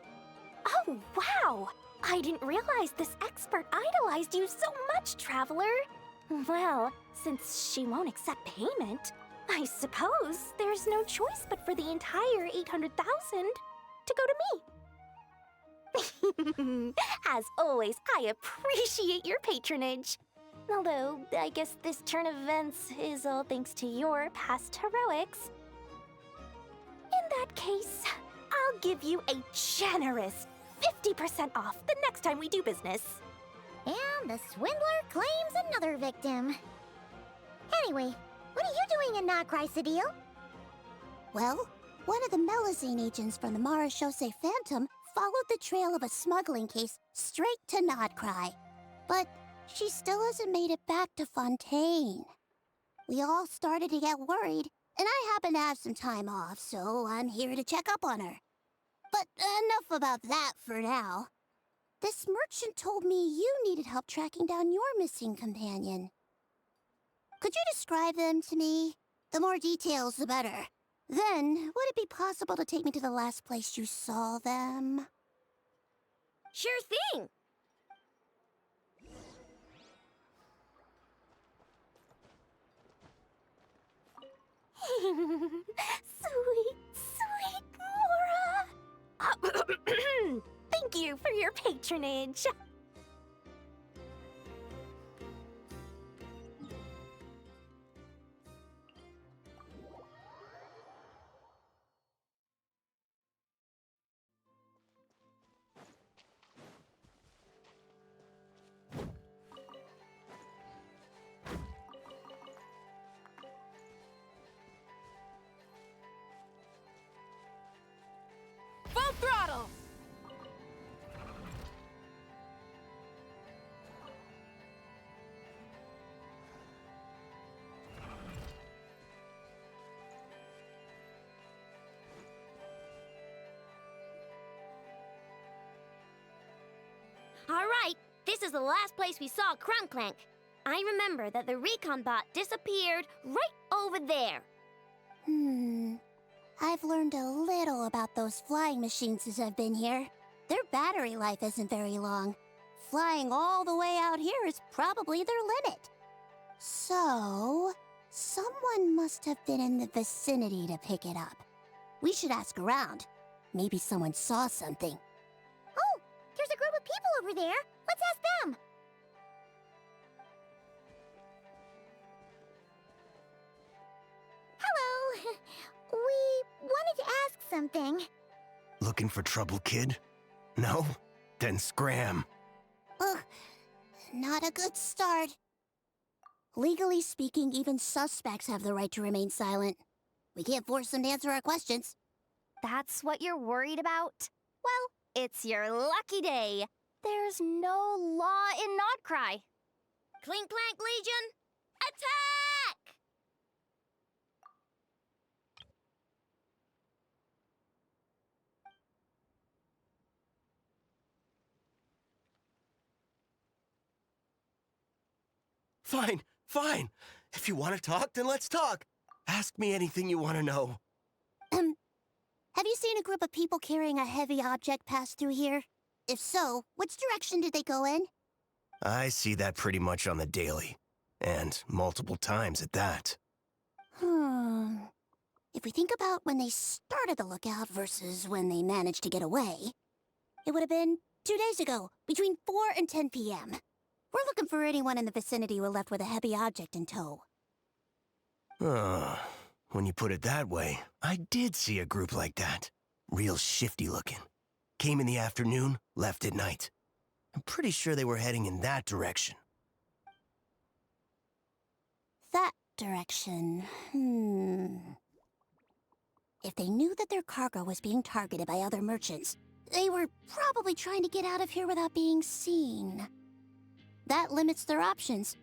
Oh, wow! I didn't realize this expert idolized you so much, Traveler. Well, since she won't accept payment, I suppose there's no choice but for the entire 800,000 to go to me. As always, I appreciate your patronage. Although, I guess this turn of events is all thanks to your past heroics. In that case, I'll give you a generous 50% off the next time we do business. And the swindler claims another victim. Anyway, what are you doing in Nod-Crai, Sadil? Well, one of the Melusine agents from the Marechaussee Phantom followed the trail of a smuggling case straight to Nod-Crai. But she still hasn't made it back to Fontaine. We all started to get worried, and I happen to have some time off, so I'm here to check up on her. But enough about that for now. This merchant told me you needed help tracking down your missing companion. Could you describe them to me? The more details, the better. Then, would it be possible to take me to the last place you saw them? Sure thing! Sweet, sweet Mora! Thank you for your patronage. Full throttle! All right, this is the last place we saw Crumbclank. I remember that the recon bot disappeared right over there. I've learned a little about those flying machines since I've been here. Their battery life isn't very long. Flying all the way out here is probably their limit. So, someone must have been in the vicinity to pick it up. We should ask around. Maybe someone saw something. Oh, there's a group of people over there. Let's ask them. Hello. We wanted to ask something. Looking for trouble, kid? No? Then scram. Ugh, not a good start. Legally speaking, even suspects have the right to remain silent. We can't force them to answer our questions. That's what you're worried about? Well, it's your lucky day. There's no law in Nod-Crай. Clink Clank Legion, attack! Fine, fine. If you want to talk, then let's talk. Ask me anything you want to know. Have you seen a group of people carrying a heavy object pass through here? If so, which direction did they go in? I see that pretty much on the daily. And multiple times at that. If we think about when they started the lookout versus when they managed to get away, it would have been 2 days ago, between 4 and 10 p.m. We're looking for anyone in the vicinity who were left with a heavy object in tow. When you put it that way, I did see a group like that. Real shifty looking. Came in the afternoon, left at night. I'm pretty sure they were heading in that direction. That direction, If they knew that their cargo was being targeted by other merchants, they were probably trying to get out of here without being seen. That limits their options,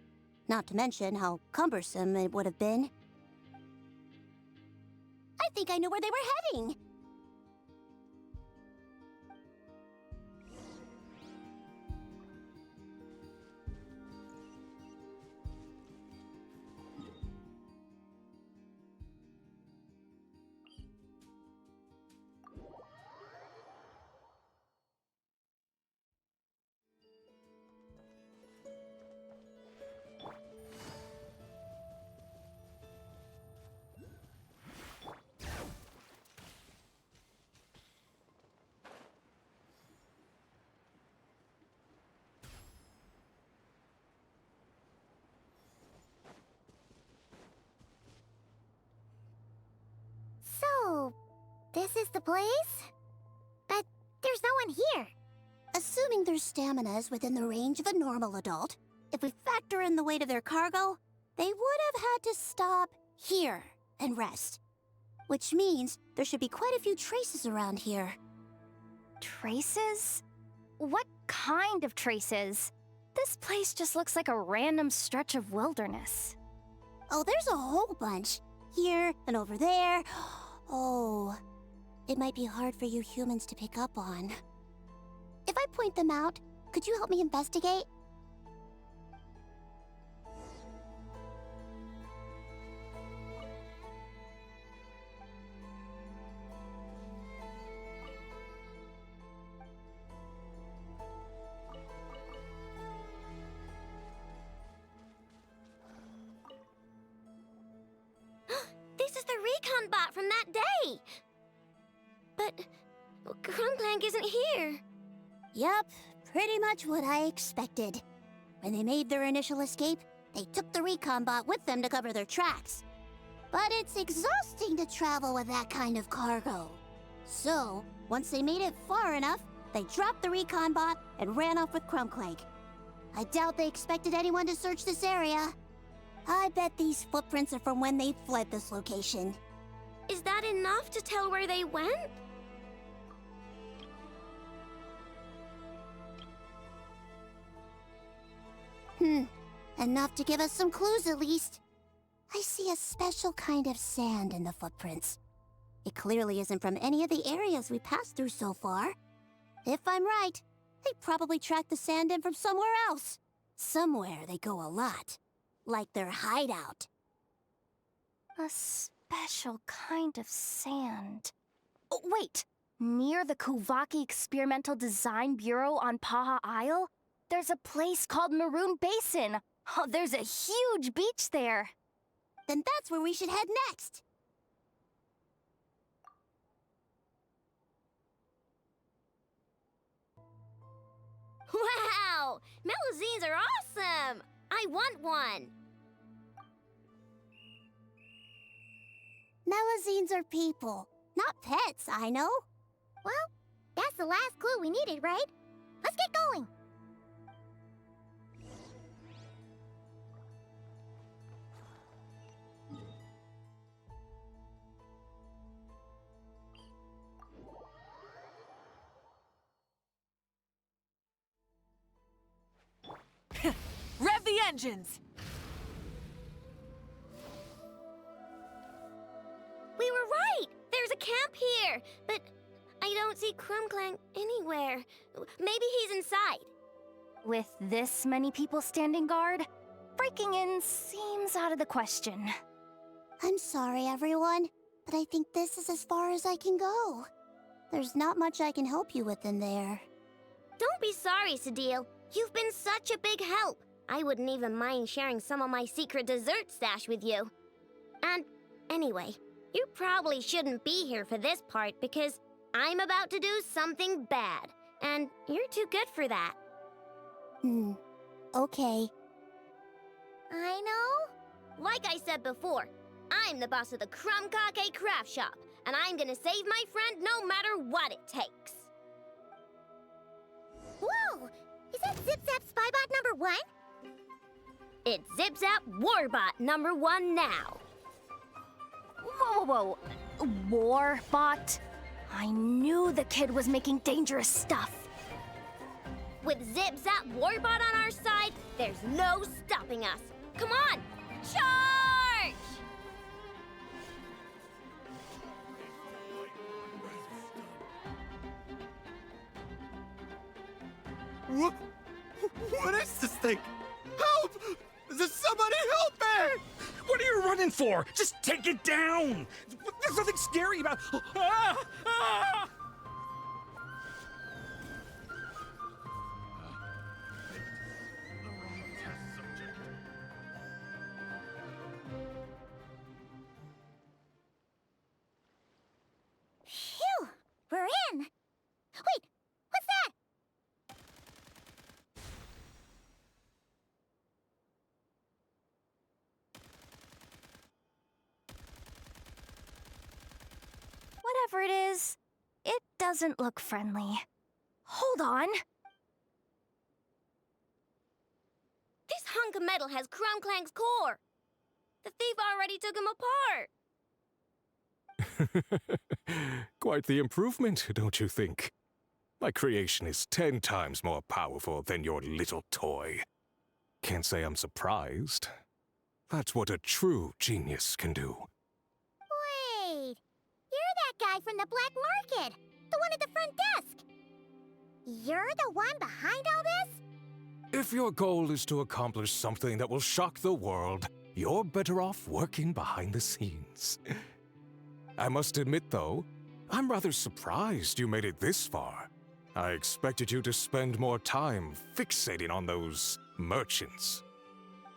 not to mention how cumbersome it would have been. I think I know where they were heading! So, this is the place? But there's no one here. Assuming their stamina is within the range of a normal adult, if we factor in the weight of their cargo, they would have had to stop here and rest. Which means there should be quite a few traces around here. Traces? What kind of traces? This place just looks like a random stretch of wilderness. Oh, there's a whole bunch. Here and over there. Oh, it might be hard for you humans to pick up on. If I point them out, could you help me investigate? This is the recon bot from that day! But Crumbclank isn't here. Yep, pretty much what I expected. When they made their initial escape, they took the recon bot with them to cover their tracks. But it's exhausting to travel with that kind of cargo. So, once they made it far enough, they dropped the recon bot and ran off with Crumbclank. I doubt they expected anyone to search this area. I bet these footprints are from when they fled this location. Is that enough to tell where they went? Enough to give us some clues at least. I see a special kind of sand in the footprints. It clearly isn't from any of the areas we passed through so far. If I'm right, they probably tracked the sand in from somewhere else. Somewhere they go a lot. Like their hideout. A special kind of sand. Oh, wait! Near the Kuvaki Experimental Design Bureau on Paha Isle, there's a place called Maroon Basin. Oh, there's a huge beach there. Then that's where we should head next. Wow! Melusines are awesome! I want one! Melusines are people, not pets, I know. Well, that's the last clue we needed, right? Let's get going! Rev the engines! We were right! There's a camp here, but I don't see Crumbclank anywhere. Maybe he's inside. With this many people standing guard, breaking in seems out of the question. I'm sorry, everyone, but I think this is as far as I can go. There's not much I can help you with in there. Don't be sorry, Sadil. You've been such a big help. I wouldn't even mind sharing some of my secret dessert stash with you. And anyway, you probably shouldn't be here for this part because I'm about to do something bad, and you're too good for that. Okay. I know. Like I said before, I'm the boss of the Crumbcake Craft Shop, and I'm gonna save my friend no matter what it takes. Whoa! Is that Zip-Zap Spybot number 1? It's Zip-Zap Warbot number 1 now. Whoa! Warbot? I knew the kid was making dangerous stuff. With Zip-Zap Warbot on our side, there's no stopping us. Come on, charge! What is this thing? Help! Does somebody help me? What are you running for? Just take it down! There's nothing scary about... Ah! Ah! Phew! We're in! Wait! What's that? Whatever it is, it doesn't look friendly. Hold on. This hunk of metal has Crumbclank's core. The thief already took him apart. Quite the improvement, don't you think? My creation is 10 times more powerful than your little toy. Can't say I'm surprised. That's what a true genius can do. Wait! You're that guy from the black market! The one at the front desk! You're the one behind all this? If your goal is to accomplish something that will shock the world, you're better off working behind the scenes. I must admit, though, I'm rather surprised you made it this far. I expected you to spend more time fixating on those merchants.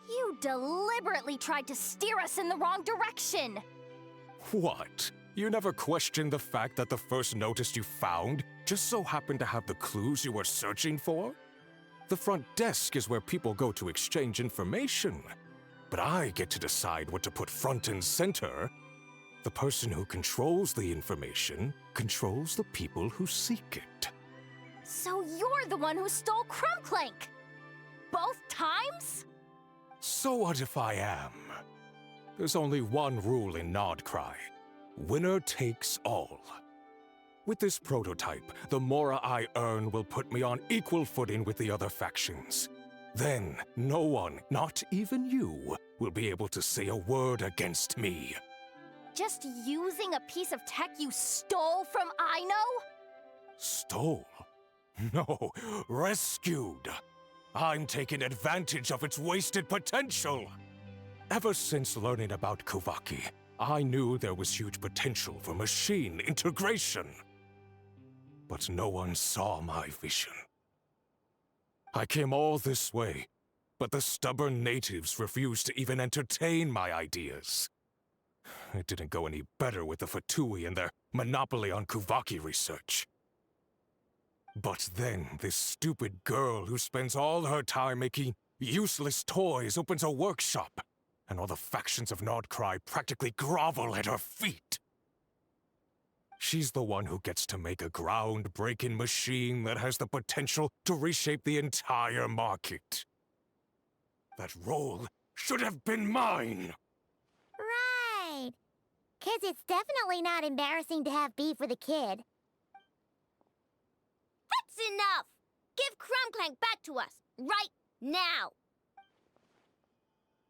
You deliberately tried to steer us in the wrong direction! What? You never questioned the fact that the first notice you found just so happened to have the clues you were searching for? The front desk is where people go to exchange information. But I get to decide what to put front and center. The person who controls the information controls the people who seek it. So you're the one who stole Crumbclank! Both times? So what if I am? There's only one rule in Nod-Crai. Winner takes all. With this prototype, the mora I earn will put me on equal footing with the other factions. Then, no one, not even you, will be able to say a word against me. Just using a piece of tech you stole from Aino? Stole? No, rescued. I'm taking advantage of its wasted potential. Ever since learning about Kuvaki, I knew there was huge potential for machine integration. But no one saw my vision. I came all this way, but the stubborn natives refused to even entertain my ideas. It didn't go any better with the Fatui and their monopoly on Kuvaki research. But then this stupid girl who spends all her time making useless toys opens a workshop, and all the factions of Nod-Crai practically grovel at her feet. She's the one who gets to make a groundbreaking machine that has the potential to reshape the entire market. That role should have been mine! Right. 'Cause it's definitely not embarrassing to have beef with a kid. That's enough! Give Crumbclank back to us, right now!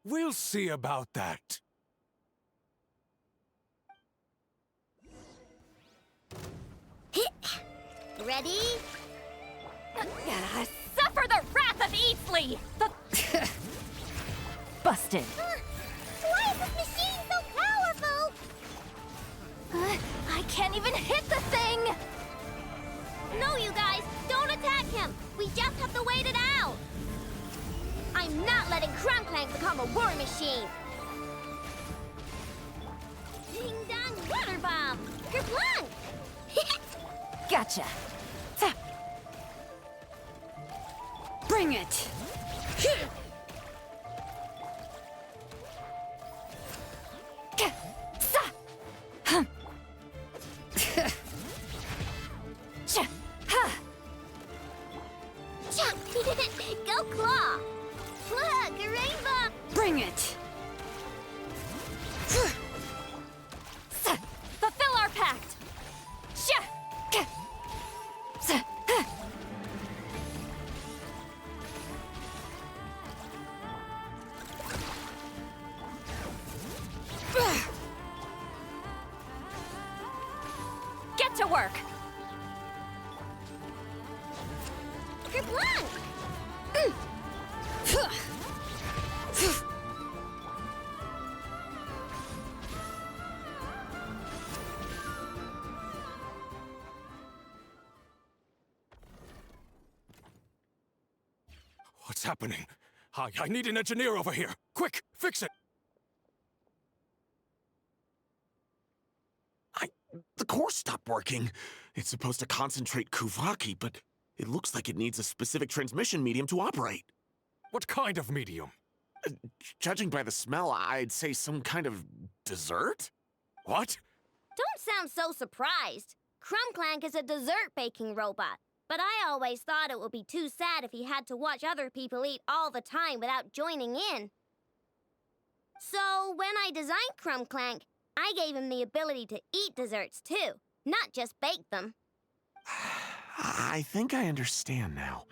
We'll see about that. Ready? Suffer the wrath of Eatsley! Busted. Why is this machine so powerful? I can't even hit the thing! No, you guys, don't attack him! We just have to wait it out! I'm not letting Crumbclank become a war machine! Ding-dong water bomb! Kerplunk! Gotcha. Bring it. Go claw! Look, a rainbow! Bring it. Fulfill our pact! Get to work! Kerplunk! What's happening? I need an engineer over here. Quick, fix it! The core stopped working. It's supposed to concentrate Kuvaki, but it looks like it needs a specific transmission medium to operate. What kind of medium? Judging by the smell, I'd say some kind of dessert? What? Don't sound so surprised. Crumbclank is a dessert baking robot, but I always thought it would be too sad if he had to watch other people eat all the time without joining in. So when I designed Crumbclank, I gave him the ability to eat desserts too, not just bake them. I think I understand now.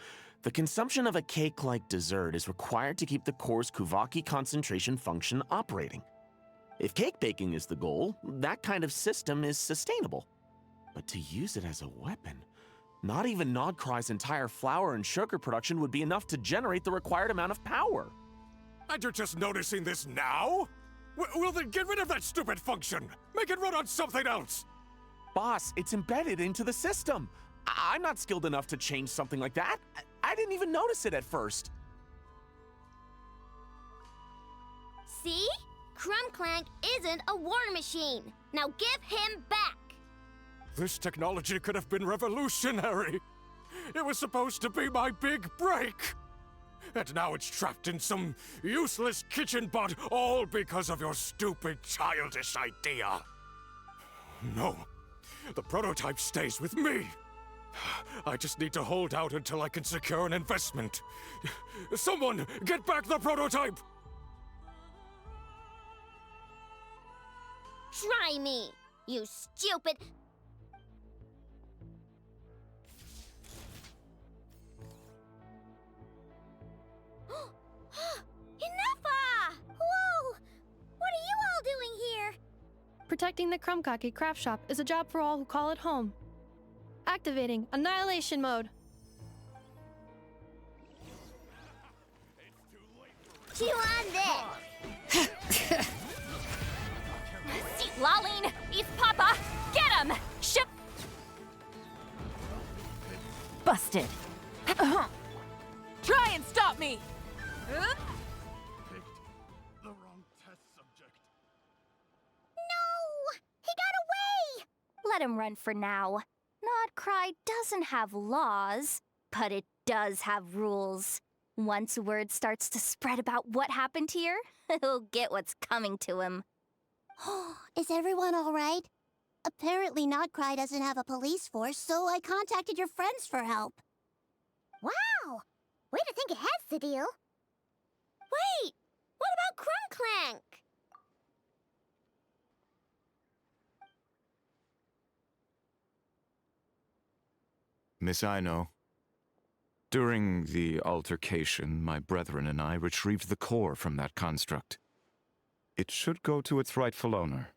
The consumption of a cake-like dessert is required to keep the core's Kuvaki concentration function operating. If cake baking is the goal, that kind of system is sustainable. But to use it as a weapon, not even Nod-Crai's entire flour and sugar production would be enough to generate the required amount of power. And you're just noticing this now? Well then get rid of that stupid function! Make it run on something else! Boss, it's embedded into the system. I'm not skilled enough to change something like that. I didn't even notice it at first. See? Clank isn't a war machine. Now give him back. This technology could have been revolutionary. It was supposed to be my big break. And now it's trapped in some useless kitchen bot, all because of your stupid, childish idea. No, the prototype stays with me. I just need to hold out until I can secure an investment. Someone, get back the prototype! Try me, you stupid... Enough! Whoa! What are you all doing here? Protecting the Krumkake craft shop is a job for all who call it home. Activating Annihilation Mode. Chew on this! See, Laline! He's Papa! Get him! Ship! Busted. Try and stop me! The wrong test subject. No! He got away! Let him run for now. Nod-Crye doesn't have laws, but it does have rules. Once word starts to spread about what happened here, he'll get what's coming to him. Is everyone all right? Apparently Nod-Crye doesn't have a police force, so I contacted your friends for help. Wow! Way to think ahead, Cedille. Wait! What about Clank? Miss Aino, during the altercation, my brethren and I retrieved the core from that construct. It should go to its rightful owner.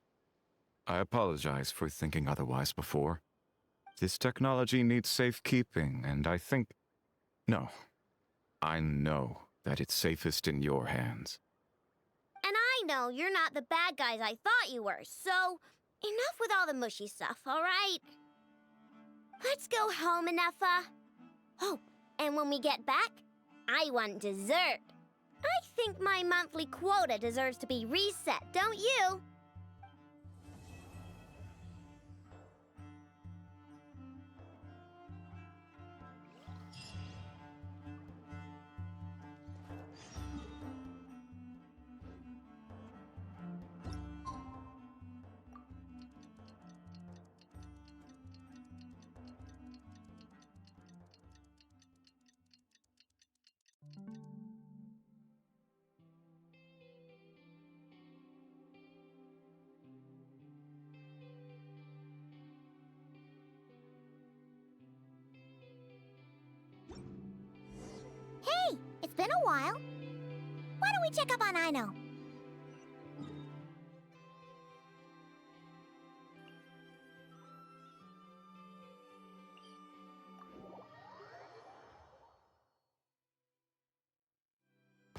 I apologize for thinking otherwise before. This technology needs safekeeping, and I think... No. I know that it's safest in your hands. And I know you're not the bad guys I thought you were, so enough with all the mushy stuff, all right? Let's go home, Enougha. Oh, and when we get back, I want dessert. I think my monthly quota deserves to be reset, don't you? Hey, it's been a while. Why don't we check up on Aino?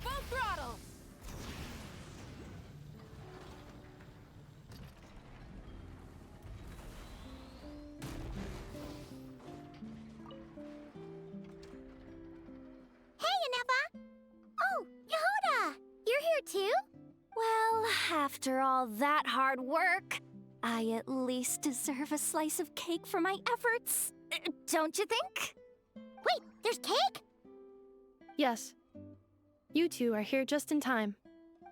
Full throttle! Hey, Enougha! Oh, Yehuda! You're here too? Well, after all that hard work, I at least deserve a slice of cake for my efforts. Don't you think? Wait, there's cake? Yes. You two are here just in time.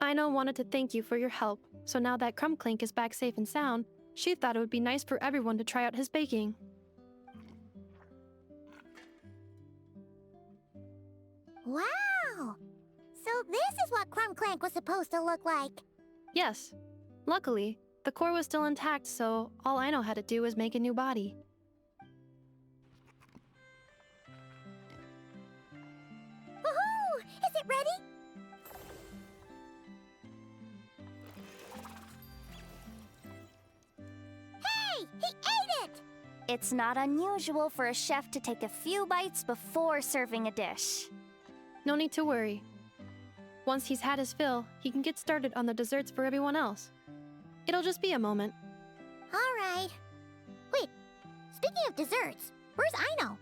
Aino wanted to thank you for your help, so now that Clank is back safe and sound, she thought it would be nice for everyone to try out his baking. Wow! So this is what Clank was supposed to look like. Yes. Luckily, the core was still intact, so all Aino had to do was make a new body. Woohoo! Is it ready? Hey! He ate it! It's not unusual for a chef to take a few bites before serving a dish. No need to worry. Once he's had his fill, he can get started on the desserts for everyone else. It'll just be a moment. All right. Wait, speaking of desserts, where's Aino?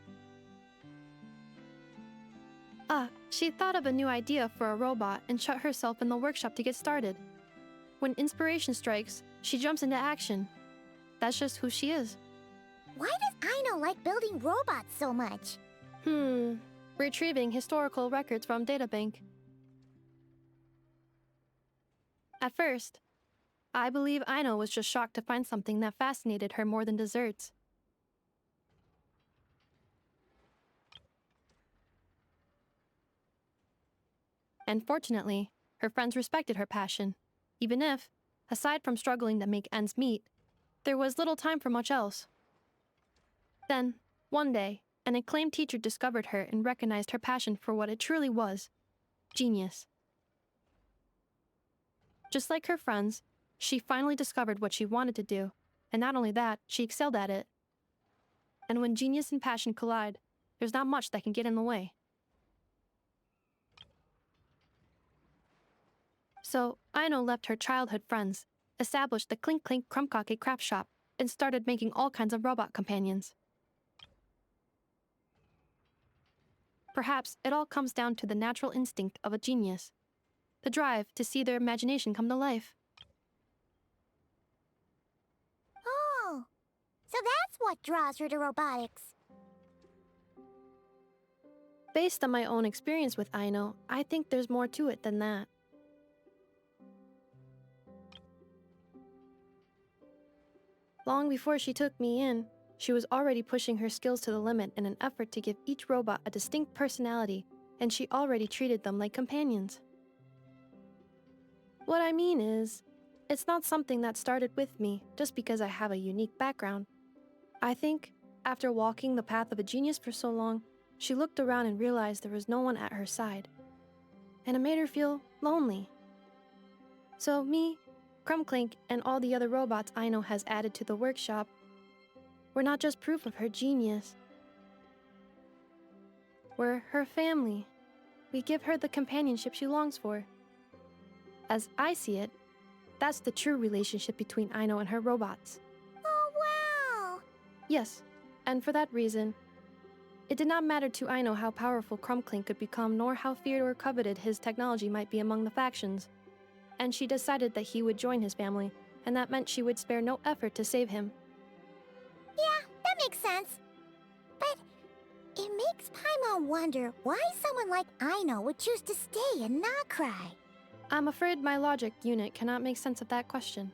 She thought of a new idea for a robot and shut herself in the workshop to get started. When inspiration strikes, she jumps into action. That's just who she is. Why does Aino like building robots so much? Retrieving historical records from databank. At first, I believe Aino was just shocked to find something that fascinated her more than desserts. And fortunately, her friends respected her passion, even if, aside from struggling to make ends meet, there was little time for much else. Then, one day, an acclaimed teacher discovered her and recognized her passion for what it truly was: genius. Just like her friends, she finally discovered what she wanted to do, and not only that, she excelled at it. And when genius and passion collide, there's not much that can get in the way. So, Aino left her childhood friends, established the Clink Clink Krumkake craft shop, and started making all kinds of robot companions. Perhaps it all comes down to the natural instinct of a genius, the drive to see their imagination come to life. Oh, so that's what draws her to robotics. Based on my own experience with Aino, I think there's more to it than that. Long before she took me in, she was already pushing her skills to the limit in an effort to give each robot a distinct personality, and she already treated them like companions. What I mean is, it's not something that started with me just because I have a unique background. I think, after walking the path of a genius for so long, she looked around and realized there was no one at her side. And it made her feel lonely. So me, Krumklink, and all the other robots Aino has added to the workshop were not just proof of her genius. We're her family. We give her the companionship she longs for. As I see it, that's the true relationship between Aino and her robots. Oh, wow! Yes, and for that reason, it did not matter to Aino how powerful Krumklink could become, nor how feared or coveted his technology might be among the factions. And she decided that he would join his family, and that meant she would spare no effort to save him. Yeah, that makes sense. But it makes Paimon wonder why someone like Aino would choose to stay in Nod-Crai. I'm afraid my logic unit cannot make sense of that question.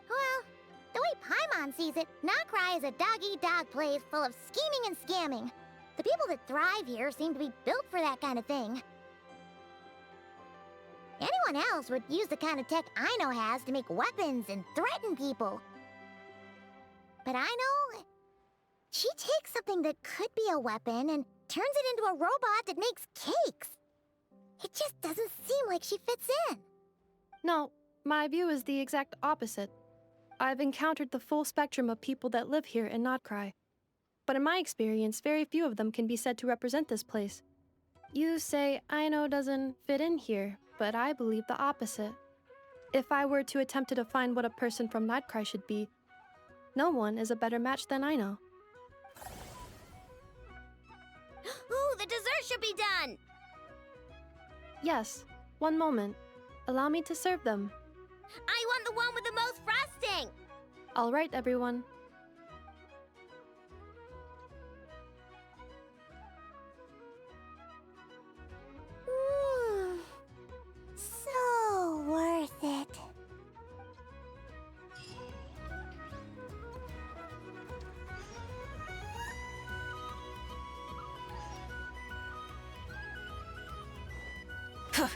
Well, the way Paimon sees it, Nod-Crai is a dog-eat-dog place full of scheming and scamming. The people that thrive here seem to be built for that kind of thing. Anyone else would use the kind of tech Aino has to make weapons and threaten people. But Aino, she takes something that could be a weapon and turns it into a robot that makes cakes. It just doesn't seem like she fits in. No, my view is the exact opposite. I've encountered the full spectrum of people that live here in Nod-Crai. But in my experience, very few of them can be said to represent this place. You say Aino doesn't fit in here, but I believe the opposite. If I were to attempt to define what a person from Nod-Crai should be, no one is a better match than Aino. Ooh, the dessert should be done! Yes, one moment. Allow me to serve them. I want the one with the most frosting! All right, everyone. So worth it. Huh.